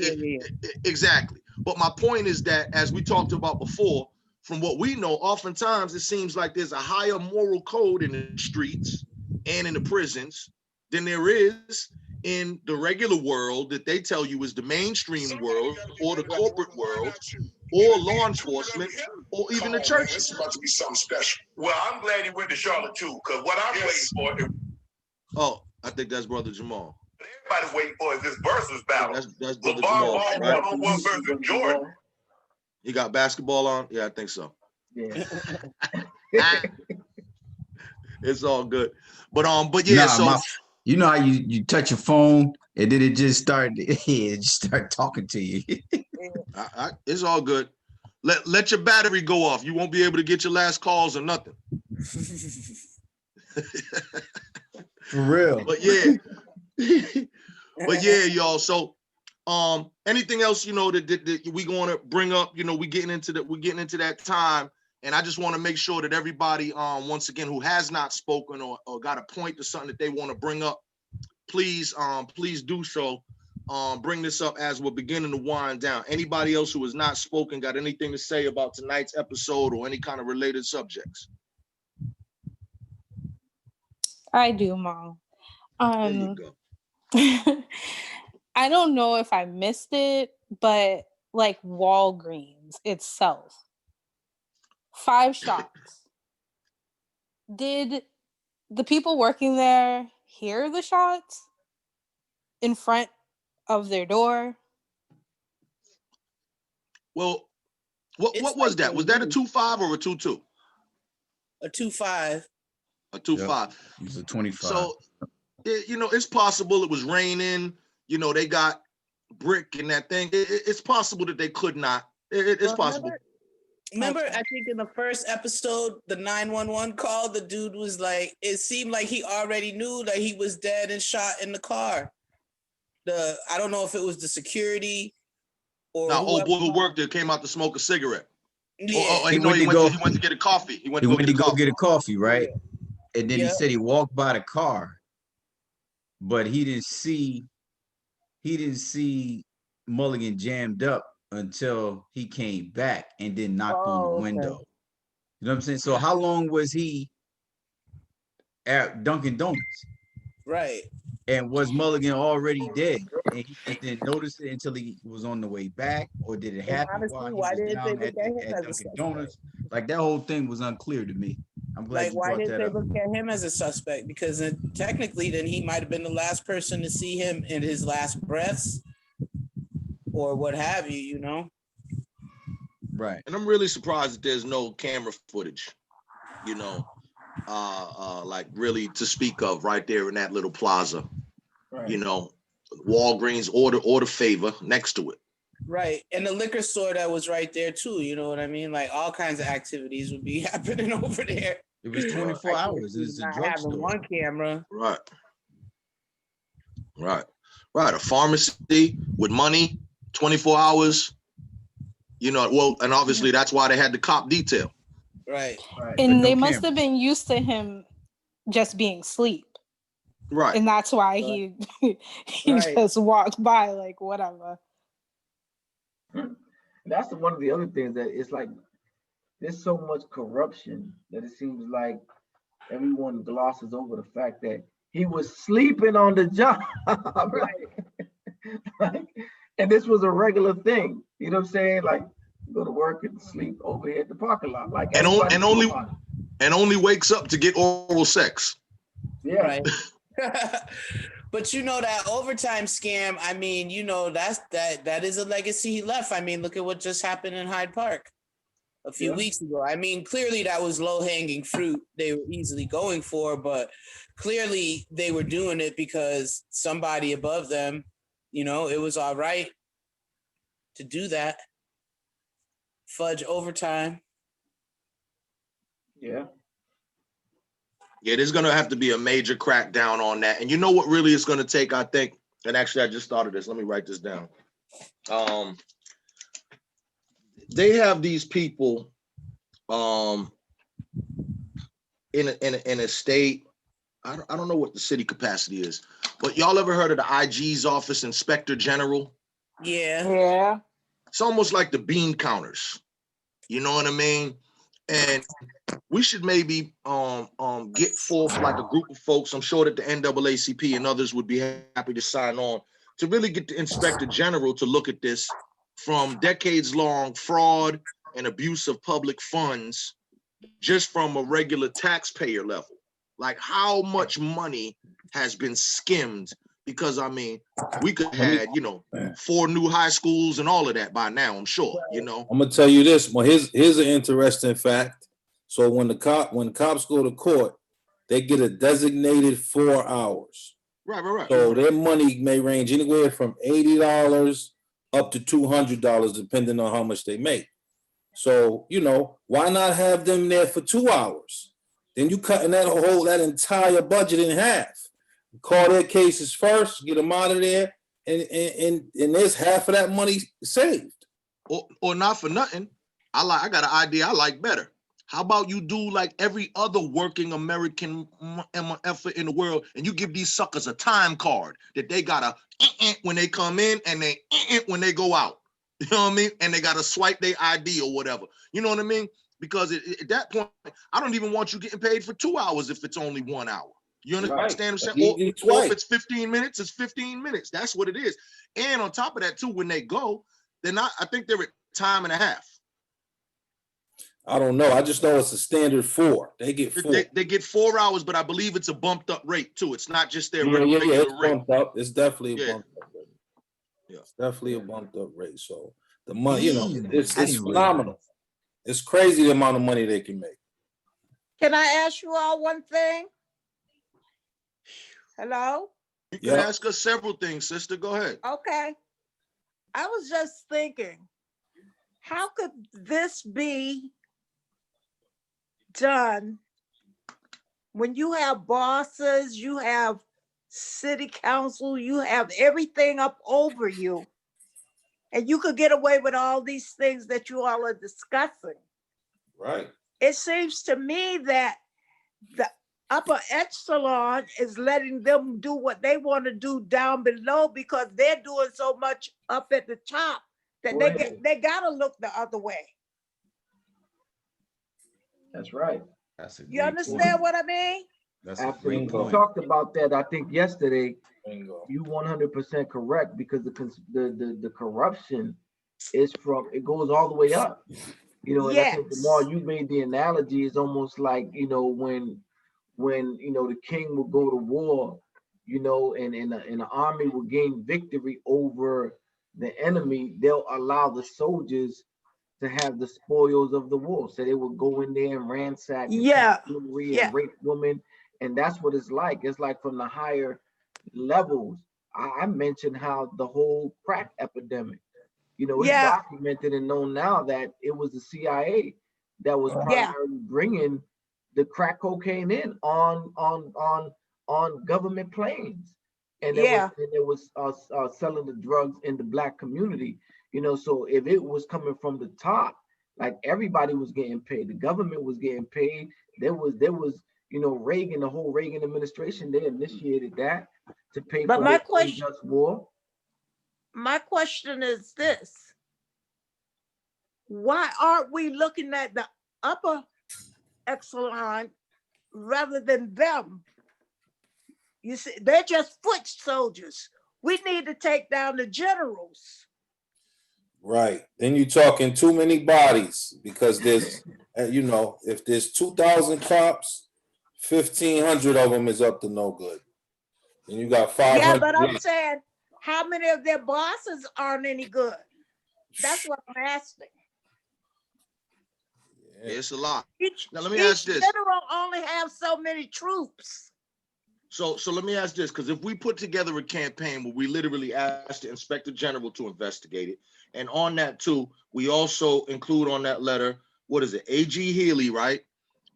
exactly. But my point is that, as we talked about before, from what we know, oftentimes it seems like there's a higher moral code in the streets and in the prisons than there is in the regular world that they tell you is the mainstream world or the corporate world or law enforcement or even the churches. It's about to be something special. Well, I'm glad he went to Charlotte too, because what I'm waiting for is. Oh, I think that's Brother Jamal. Everybody's waiting for is this versus battle. That's Brother LeVar Jamal, Ball right? one-on-one versus Jordan. He got basketball on? Yeah, I think so. Yeah. It's all good. But yeah, so you know how you touch your phone and then it just start talking to you. It's all good. Let your battery go off. You won't be able to get your last calls or nothing. For real. But yeah. But yeah, y'all. So anything else, you know, that we gonna bring up, you know, we're getting into that time. And I just want to make sure that everybody, once again, who has not spoken or got a point to something that they want to bring up, please do so. Bring this up as we're beginning to wind down. Anybody else who has not spoken, got anything to say about tonight's episode or any kind of related subjects? I do, Mom. There you go. I don't know if I missed it, but like Walgreens itself, 5 shots. Did the people working there hear the shots in front of their door? Well, what was that? Was that a 2.5 or a 2.2? A 2.5. A 2.5. Yep. It was a 25. So, you know, it's possible it was raining. You know, they got brick in that thing. It's possible that they could not. It's possible. Remember, I think in the first episode, the 911 call, the dude was like, it seemed like he already knew that he was dead and shot in the car. I don't know if it was the security or now, old boy who worked there came out to smoke a cigarette. Yeah. He went to get a coffee. He went to go get a coffee, right? Yeah. And then he said he walked by the car, but he didn't see Mulligan jammed up until he came back and then knocked on the window. You know what I'm saying? So how long was he at Dunkin' Donuts? Right. And was Mulligan already dead? And he didn't notice it until he was on the way back, or did it happen honestly, while he why was didn't down they at look at him as a Dunkin' suspect? Donuts? Like that whole thing was unclear to me. I'm glad Like, you why brought didn't that they up. look at him as a suspect? Because technically, then he might have been the last person to see him in his last breaths, or what have you. You know. Right. And I'm really surprised that there's no camera footage, you know, like really to speak of right there in that little plaza. Right. You know, Walgreens or the Favor next to it. Right. And the liquor store that was right there too, you know what I mean? Like all kinds of activities would be happening over there. It was 24 hours. It was a drugstore. One camera. Right. A pharmacy with money, 24 hours. You know, well, and obviously that's why they had the cop detail. Right. And they must have been used to him just being asleep. Right. And that's why he just walked by like whatever. That's one of the other things that it's like there's so much corruption that it seems like everyone glosses over the fact that he was sleeping on the job. Like, and this was a regular thing. You know what I'm saying? Like go to work and sleep over here at the parking lot. Like and only wakes up to get oral sex. Yeah. Right. But you know that overtime scam, I mean, you know, that is a legacy he left. I mean, look at what just happened in Hyde Park a few weeks ago. I mean, clearly that was low-hanging fruit they were easily going for, but clearly they were doing it because somebody above them, you know, it was all right to do that. Fudge overtime. Yeah. Yeah, there's going to have to be a major crackdown on that. And you know what really is going to take, I think, and actually I just started this. Let me write this down. They have these people in a state, I don't know what the city capacity is, but y'all ever heard of the IG's office, Inspector General? Yeah. It's almost like the bean counters. You know what I mean? And we should maybe get forth like a group of folks. I'm sure that the NAACP and others would be happy to sign on to really get the Inspector General to look at this from decades-long fraud and abuse of public funds, just from a regular taxpayer level. Like how much money has been skimmed? Because I mean, we could have had, 4 new high schools and all of that by now, I'm sure, I'm gonna tell you this. Well, here's an interesting fact. So when the cops go to court, they get a designated 4 hours. Right. So their money may range anywhere from $80 up to $200, depending on how much they make. So, why not have them there for 2 hours? Then you cutting that entire budget in half. Call their cases first, get them out of there, and there's half of that money saved. Or not for nothing, I got an idea I like better. How about you do like every other working American effort in the world, and you give these suckers a time card that they gotta when they come in and they when they go out. You know what I mean? And they gotta swipe their ID or whatever. You know what I mean? Because at that point, I don't even want you getting paid for 2 hours if it's only 1 hour. You understand what I'm saying? Or if it's 15 minutes, it's 15 minutes. That's what it is. And on top of that, too, when they go, they're not. I think they're at time and a half. I don't know. I just know it's a standard 4. They get 4. They get 4 hours, but I believe it's a bumped up rate too. It's not just their regular it's rate. Bumped up. It's definitely a bumped up rate. Yeah, it's definitely a bumped up rate. So the money, it's phenomenal. It's crazy the amount of money they can make. Can I ask you all one thing? Hello? You can ask us several things, sister. Go ahead. Okay. I was just thinking, how could this be done when you have bosses, you have city council, you have everything up over you, and you could get away with all these things that you all are discussing? Right. It seems to me that the upper echelon is letting them do what they want to do down below because they're doing so much up at the top that they gotta look the other way. That's right. You understand what I mean? That's absolutely. We talked about that, I think, yesterday. You 100% correct, because the corruption is it goes all the way up. And I think the more you made the analogy, is almost like, when the king will go to war, and the army will gain victory over the enemy, they'll allow the soldiers to have the spoils of the war. So they will go in there and ransack jewelry and rape women. And that's what it's like. It's like from the higher levels. I mentioned how the whole crack epidemic, it's documented and known now that it was the CIA that was primarily bringing the crack cocaine in on government planes, and it was selling the drugs in the Black community. So if it was coming from the top, like everybody was getting paid, the government was getting paid. There was Reagan, the whole Reagan administration, they initiated that to pay for the unjust war. My question is this: why aren't we looking at the upper echelon rather than them? You see, they're just foot soldiers. We need to take down the generals. Right. Then you're talking too many bodies, because there's, if there's 2,000 cops, 1,500 of them is up to no good. And you got 500. Yeah, but I'm saying, how many of their bosses aren't any good? That's what I'm asking. Yeah, it's a lot. Now let me each ask this. general only have so many troops. So let me ask this, because if we put together a campaign where we literally ask the Inspector General to investigate it, and on that too, we also include on that letter, what is it, A.G. Healy, right?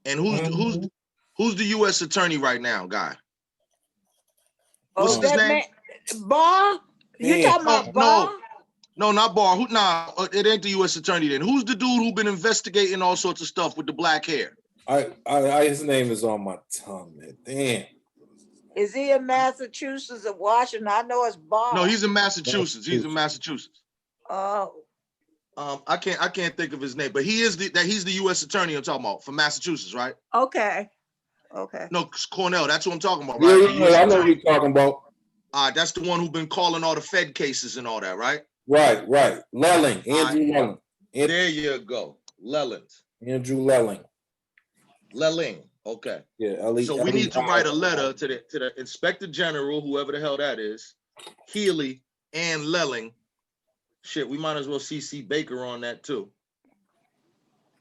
And who's the U.S. attorney right now, guy? What's his name? Barr? You talking about Barr? No, not Barr. It ain't the U.S. attorney then. Who's the dude who been investigating all sorts of stuff with the black hair? His name is on my tongue, man. Damn. Is he in Massachusetts or Washington? I know it's Barr. No, he's in Massachusetts. He's in Massachusetts. Oh. I can't think of his name, but he's the U.S. attorney I'm talking about from Massachusetts, right? Okay. Okay. No, Cornell. That's what I'm talking about, Yeah, right? yeah, The yeah, US I know what attorney. you're talking about. That's the one who's been calling all the Fed cases and all that, right? Right. Lelling, Andrew Lelling. There you go, Lelland. Andrew Lelling. Lelling. Okay. Yeah, Ellie. So we need to write a letter to the Inspector General, whoever the hell that is, Healy and Lelling. Shit, we might as well CC Baker on that too.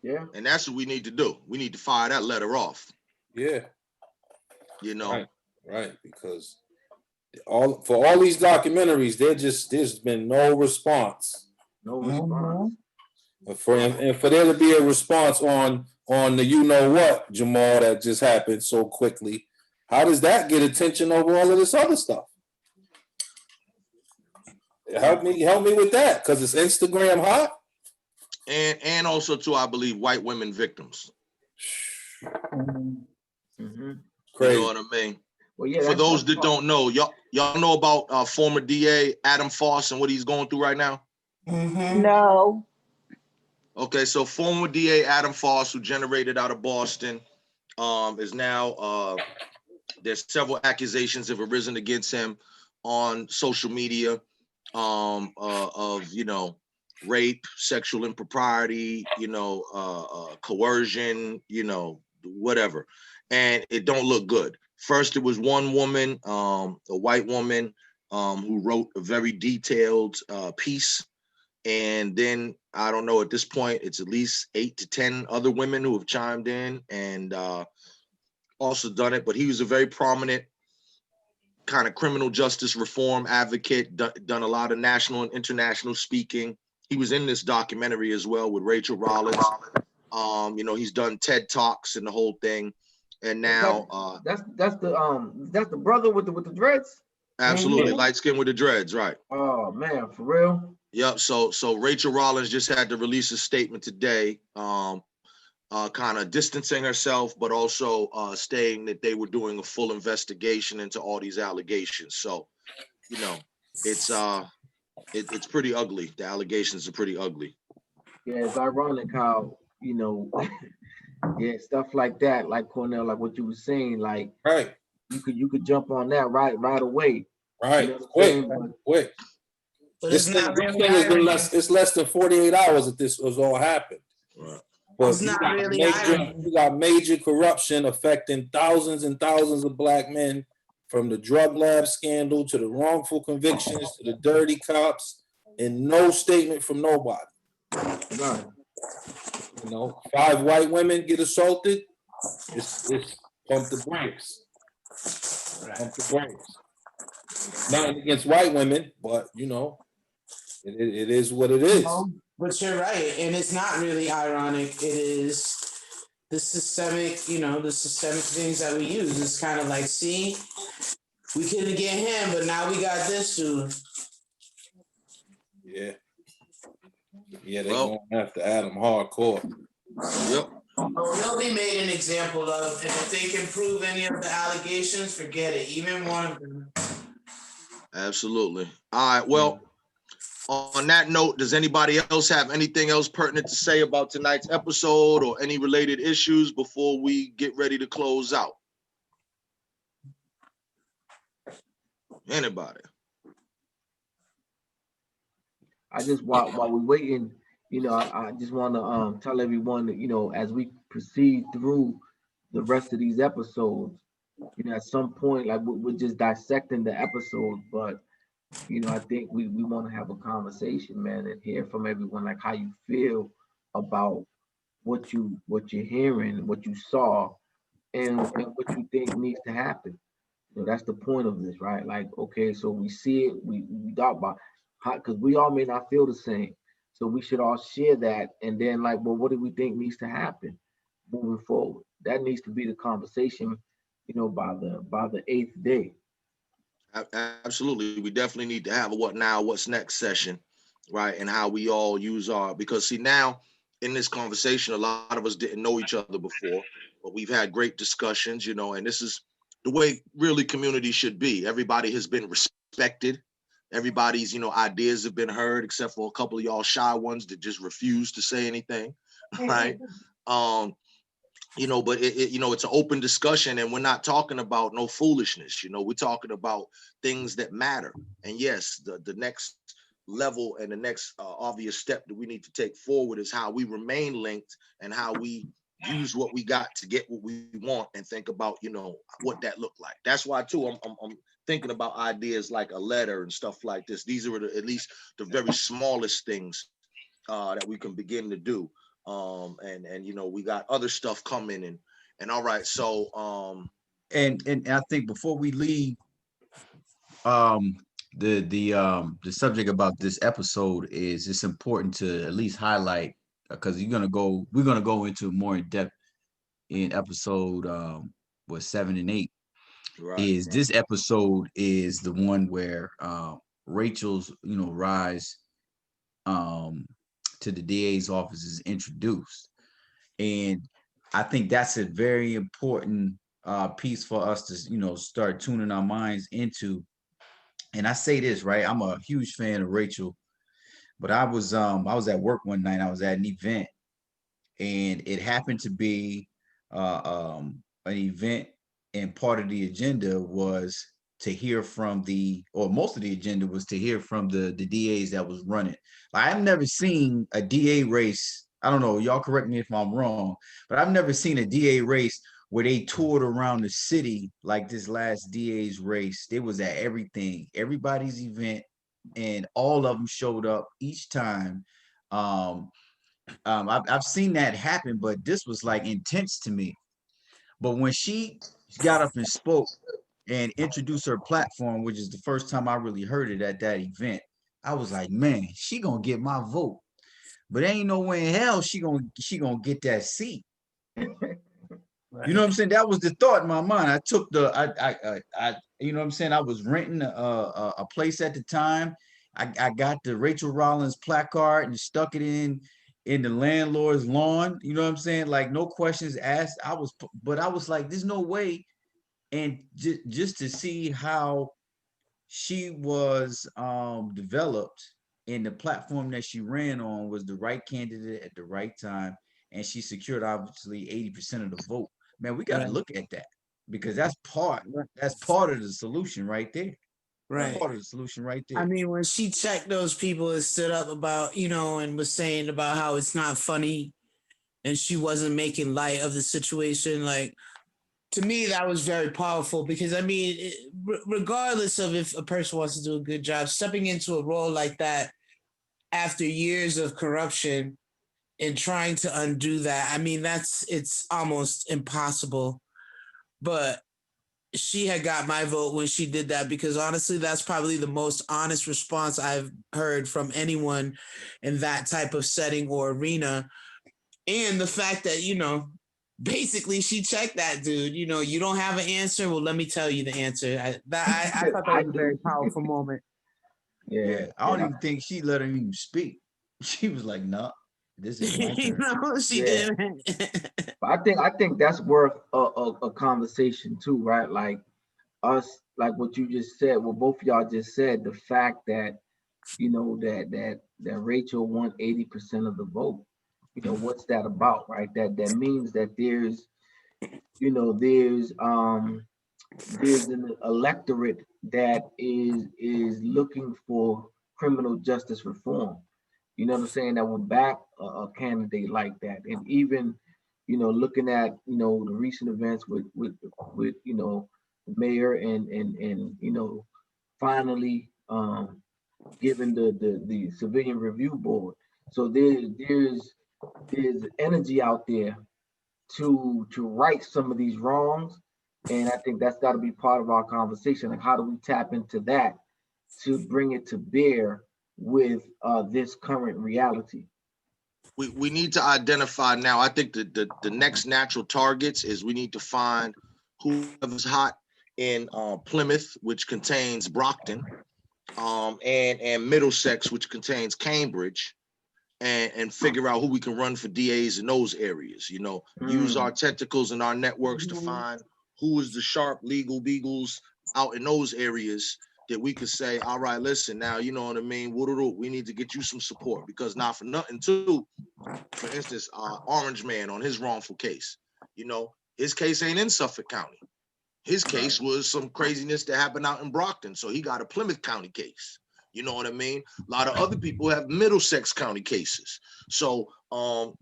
Yeah. And that's what we need to do. We need to fire that letter off. Yeah. You know. Right. Because for all these documentaries, there's been no response. No response. And for there to be a response on the you know what, Jamal, that just happened so quickly, how does that get attention over all of this other stuff? Help me with that, because it's Instagram hot. And also too, I believe white women victims. Mm-hmm. Crazy. You know what I mean? Well, yeah. For those that don't know, y'all know about former DA Adam Foss and what he's going through right now? No. Okay, so former DA Adam Foss, who generated out of Boston, is now there's several accusations have arisen against him on social media of rape, sexual impropriety, coercion, whatever, and it don't look good. First, it was one woman, a white woman, who wrote a very detailed piece. And then, I don't know, at this point, it's at least 8 to 10 other women who have chimed in and also done it. But he was a very prominent kind of criminal justice reform advocate, done a lot of national and international speaking. He was in this documentary as well with Rachel Rollins. He's done TED Talks and the whole thing. And now that's the brother with the dreads. Absolutely, light skin with the dreads, right? Oh man, for real. Yep. So Rachel Rollins just had to release a statement today, kind of distancing herself, but also stating that they were doing a full investigation into all these allegations. So, it's pretty ugly. The allegations are pretty ugly. Yeah, it's ironic how yeah, stuff like that, like Cornell, like what you were saying, like right, you could jump on that right away. Right, quick. But This it's thing, not this really thing has been irony. it's less than 48 hours that this has all happened. Right. But It's not really irony. you got major corruption affecting thousands and thousands of black men, from the drug lab scandal to the wrongful convictions to the dirty cops, and no statement from nobody. Right. 5 white women get assaulted. It's pump the brakes. Pump the brakes. Nothing against white women, but it is what it is. But you're right, and it's not really ironic. It is the systemic things that we use. It's kind of like, see, we couldn't get him, but now we got this dude. Yeah, they're going after Adam hardcore. Yep. He'll be made an example of, and if they can prove any of the allegations, forget it. Even one of them. Absolutely. All right. Well, on that note, does anybody else have anything else pertinent to say about tonight's episode or any related issues before we get ready to close out? Anybody? I just while we're waiting, I just want to tell everyone that as we proceed through the rest of these episodes, at some point, like we're just dissecting the episode, but I think we want to have a conversation, man, and hear from everyone, like how you feel about what you're hearing, what you saw, and what you think needs to happen. That's the point of this, right? Like, okay, so we see it, we talk about how, because we all may not feel the same. So we should all share that. And then like, well, what do we think needs to happen moving forward? That needs to be the conversation, by the 8th day. Absolutely. We definitely need to have a what now, what's next session, right? And how we all use because see, now in this conversation, a lot of us didn't know each other before, but we've had great discussions, and this is the way really community should be. Everybody has been respected. Everybody's, you know, ideas have been heard, except for a couple of y'all shy ones that just refuse to say anything, right? You know, but you know, it's an open discussion, and we're not talking about no foolishness. You know, we're talking about things that matter. And yes, the next level and the next obvious step that we need to take forward is how we remain linked and how we use what we got to get what we want, and think about, you know, what that looked like. That's why too I'm thinking about ideas like a letter and stuff like this. These are at least the very smallest things that we can begin to do. And you know, we got other stuff coming, and all right. So and I think before we leave, the subject about this episode is, it's important to at least highlight, because we're gonna go into more in depth in episode 7 and 8. right. Is this episode is the one where Rachel's, you know, rise to the DA's office is introduced. And I think that's a very important piece for us to, you know, start tuning our minds into. And I say this, right? I'm a huge fan of Rachel, but I was at work one night. I was at an event, and it happened to be an event, and part of the agenda was to hear from most of the agenda was to hear from the DAs that was running. Like, I've never seen a DA race. I don't know, y'all correct me if I'm wrong, but I've never seen a DA race where they toured around the city like this last DA's race. They was at everybody's event, and all of them showed up each time. I've seen that happen, but this was like intense to me. But when she got up and spoke and introduced her platform, which is the first time I really heard it at that event, I was like, man, she gonna get my vote. But ain't no way in hell she gonna get that seat. Right. You know what I'm saying? That was the thought in my mind. I took I you know what I'm saying? I was renting a place at the time. I got the Rachel Rollins placard and stuck it in the landlord's lawn. You know what I'm saying? Like, no questions asked. But I was like, there's no way. And just to see how she was developed, and the platform that she ran on was the right candidate at the right time, and she secured obviously 80% of the vote. Man, we got to Right. look at that, because that's part of the solution right there. Right. Part of the solution right there. I mean, when she checked those people and stood up about, you know, and was saying about how it's not funny and she wasn't making light of the situation, like, to me, that was very powerful, because I mean, regardless of if a person wants to do a good job, stepping into a role like that after years of corruption and trying to undo that, I mean, it's almost impossible. But she had got my vote when she did that, because honestly, that's probably the most honest response I've heard from anyone in that type of setting or arena. And the fact that, you know, basically she checked that dude, you know, you don't have an answer. Well, let me tell you the answer. I thought that was a very powerful moment. Yeah, I don't even think she let him even speak. She was like, "No, this is my turn." No, she Yeah. didn't. But I think that's worth a conversation too, right? Like us, like what you just said, what both of y'all just said, the fact that, you know, that Rachel won 80% of the vote. You know, what's that about, right? That means that there's, you know, there's an electorate that is looking for criminal justice reform. You know what I'm saying? That would back a candidate like that. And even, you know, looking at, you know, the recent events with you know, the mayor and you know, finally given the civilian review board. So there's energy out there to right some of these wrongs. And I think that's got to be part of our conversation. Like, how do we tap into that to bring it to bear with this current reality? We need to identify now. I think the next natural targets is we need to find whoever's hot in Plymouth, which contains Brockton, and Middlesex, which contains Cambridge, and figure out who we can run for DAs in those areas. You know, use our tentacles and our networks to find who is the sharp legal beagles out in those areas, that we could say, all right, listen, now, you know what I mean? We need to get you some support, because not for nothing too, for instance, Orange Man on his wrongful case, you know, his case ain't in Suffolk County. His case was some craziness that happened out in Brockton. So he got a Plymouth County case. You know what I mean? A lot of other people have Middlesex County cases. So, and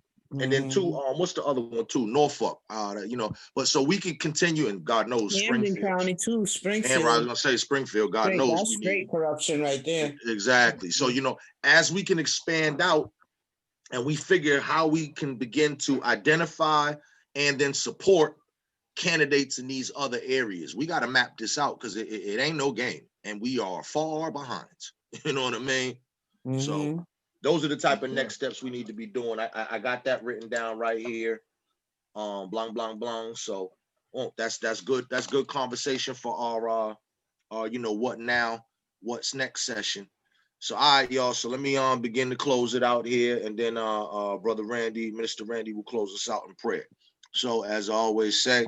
then too, what's the other one too? Norfolk, you know, but so we can continue, and God knows Camden Springfield. County too, Springfield. And I was gonna say Springfield, God knows that's straight corruption right there. Exactly. So, you know, as we can expand out and we figure how we can begin to identify and then support candidates in these other areas, we got to map this out, because it ain't no game, and we are far behind. You know what I mean? So those are the type of next steps we need to be doing. I got that written down right here. Blanc, blanc, blanc. So that's good. That's good conversation for our you know, what now, what's next session. So all right, y'all. So let me begin to close it out here, and then Brother Randy, Minister Randy, will close us out in prayer. So as I always say,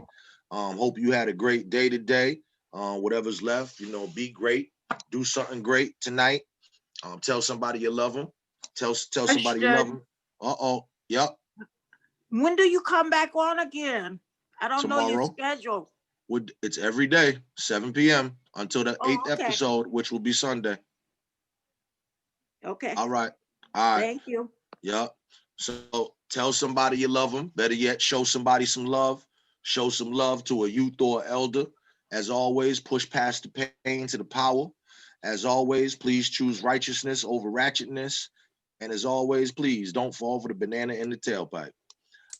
hope you had a great day today. Whatever's left, you know, be great. Do something great tonight. Tell somebody you love them. Tell somebody you love them. Yep. When do you come back on again? I don't know your Tomorrow. schedule. It's every day, 7 p.m. until the 8th okay. episode, which will be Sunday. Okay. All right. All right. Thank you. Yep. So tell somebody you love them. Better yet, show somebody some love. Show some love to a youth or elder. As always, push past the pain to the power. As always, please choose righteousness over ratchetness. And as always, please don't fall for the banana in the tailpipe.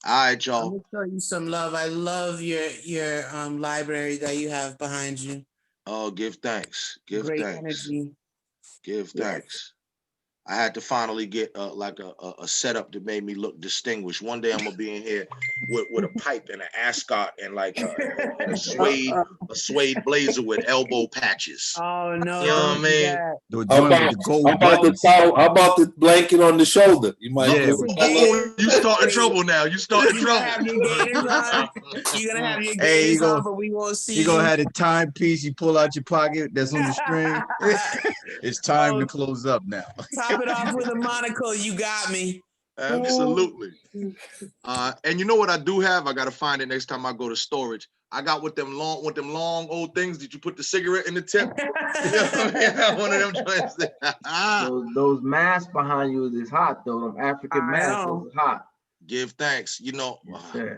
All right, y'all. I'm gonna show you some love. I love your library that you have behind you. Oh, give thanks. Give Great thanks. energy. Give thanks. I had to finally get like a setup that made me look distinguished. One day I'm gonna be in here with a pipe and an ascot and like and a suede blazer with elbow patches. Oh no! You know what I mean? How about the blanket on the shoulder? You might. Yeah. You starting trouble now. You starting trouble. Have your gators on. You're gonna have your Hey, gators on, but we won't see you. Gonna have the timepiece you pull out your pocket that's on the string. It's time to close up now. Top it off with a monocle. You got me. Absolutely. And you know what I do have? I gotta find it next time I go to storage. I got with them long old things. Did you put the cigarette in the tip? You know what I mean? One of them joints. Those masks behind you is hot though. Them African masks is hot. Give thanks. You know,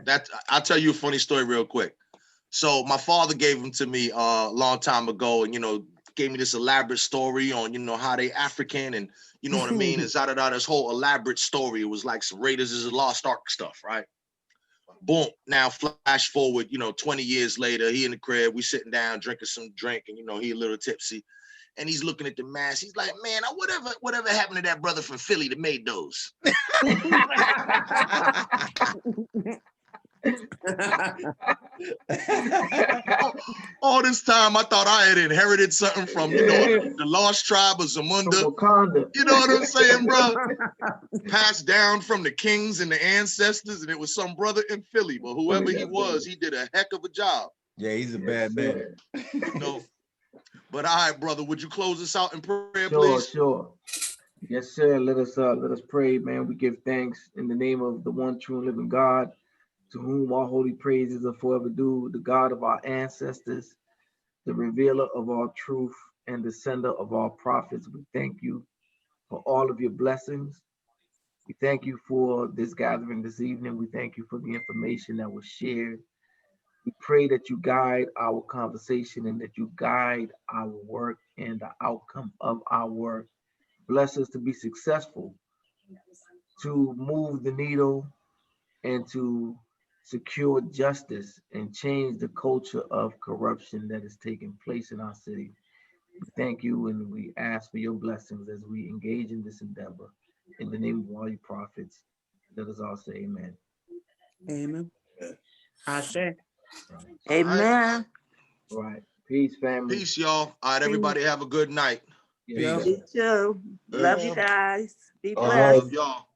that I'll tell you a funny story real quick. So my father gave them to me a long time ago, and you know, gave me this elaborate story on, you know, how they African, and you know what I mean, and this whole elaborate story. It was like some Raiders of the Lost Ark stuff, right? Boom. Now flash forward, you know, 20 years later, he in the crib, we sitting down drinking some drink, and you know, he a little tipsy, and he's looking at the mask. He's like, man, whatever happened to that brother from Philly that made those? All this time I thought I had inherited something from, you know, the lost tribe of Zamunda. You know what I'm saying, bro? Passed down from the kings and the ancestors, and it was some brother in Philly. But whoever he was, he did a heck of a job. Yeah, he's a bad man. No. But all right, brother, would you close us out in prayer, Sure, please? sure. Yes, sir. Let us pray, man. We give thanks in the name of the one true and living God, to whom all holy praises are forever due, the God of our ancestors, the revealer of all truth, and the sender of all prophets. We thank you for all of your blessings. We thank you for this gathering this evening. We thank you for the information that was shared. We pray that you guide our conversation and that you guide our work and the outcome of our work. Bless us to be successful, to move the needle, and to secure justice and change the culture of corruption that is taking place in our city. We thank you and we ask for your blessings as we engage in this endeavor. In the name of all your prophets, let us all say amen. Amen. Ashe. Amen. All right. Peace, family. Peace, y'all. All right, everybody have a good night. You too. Love you guys. Be Love blessed. y'all.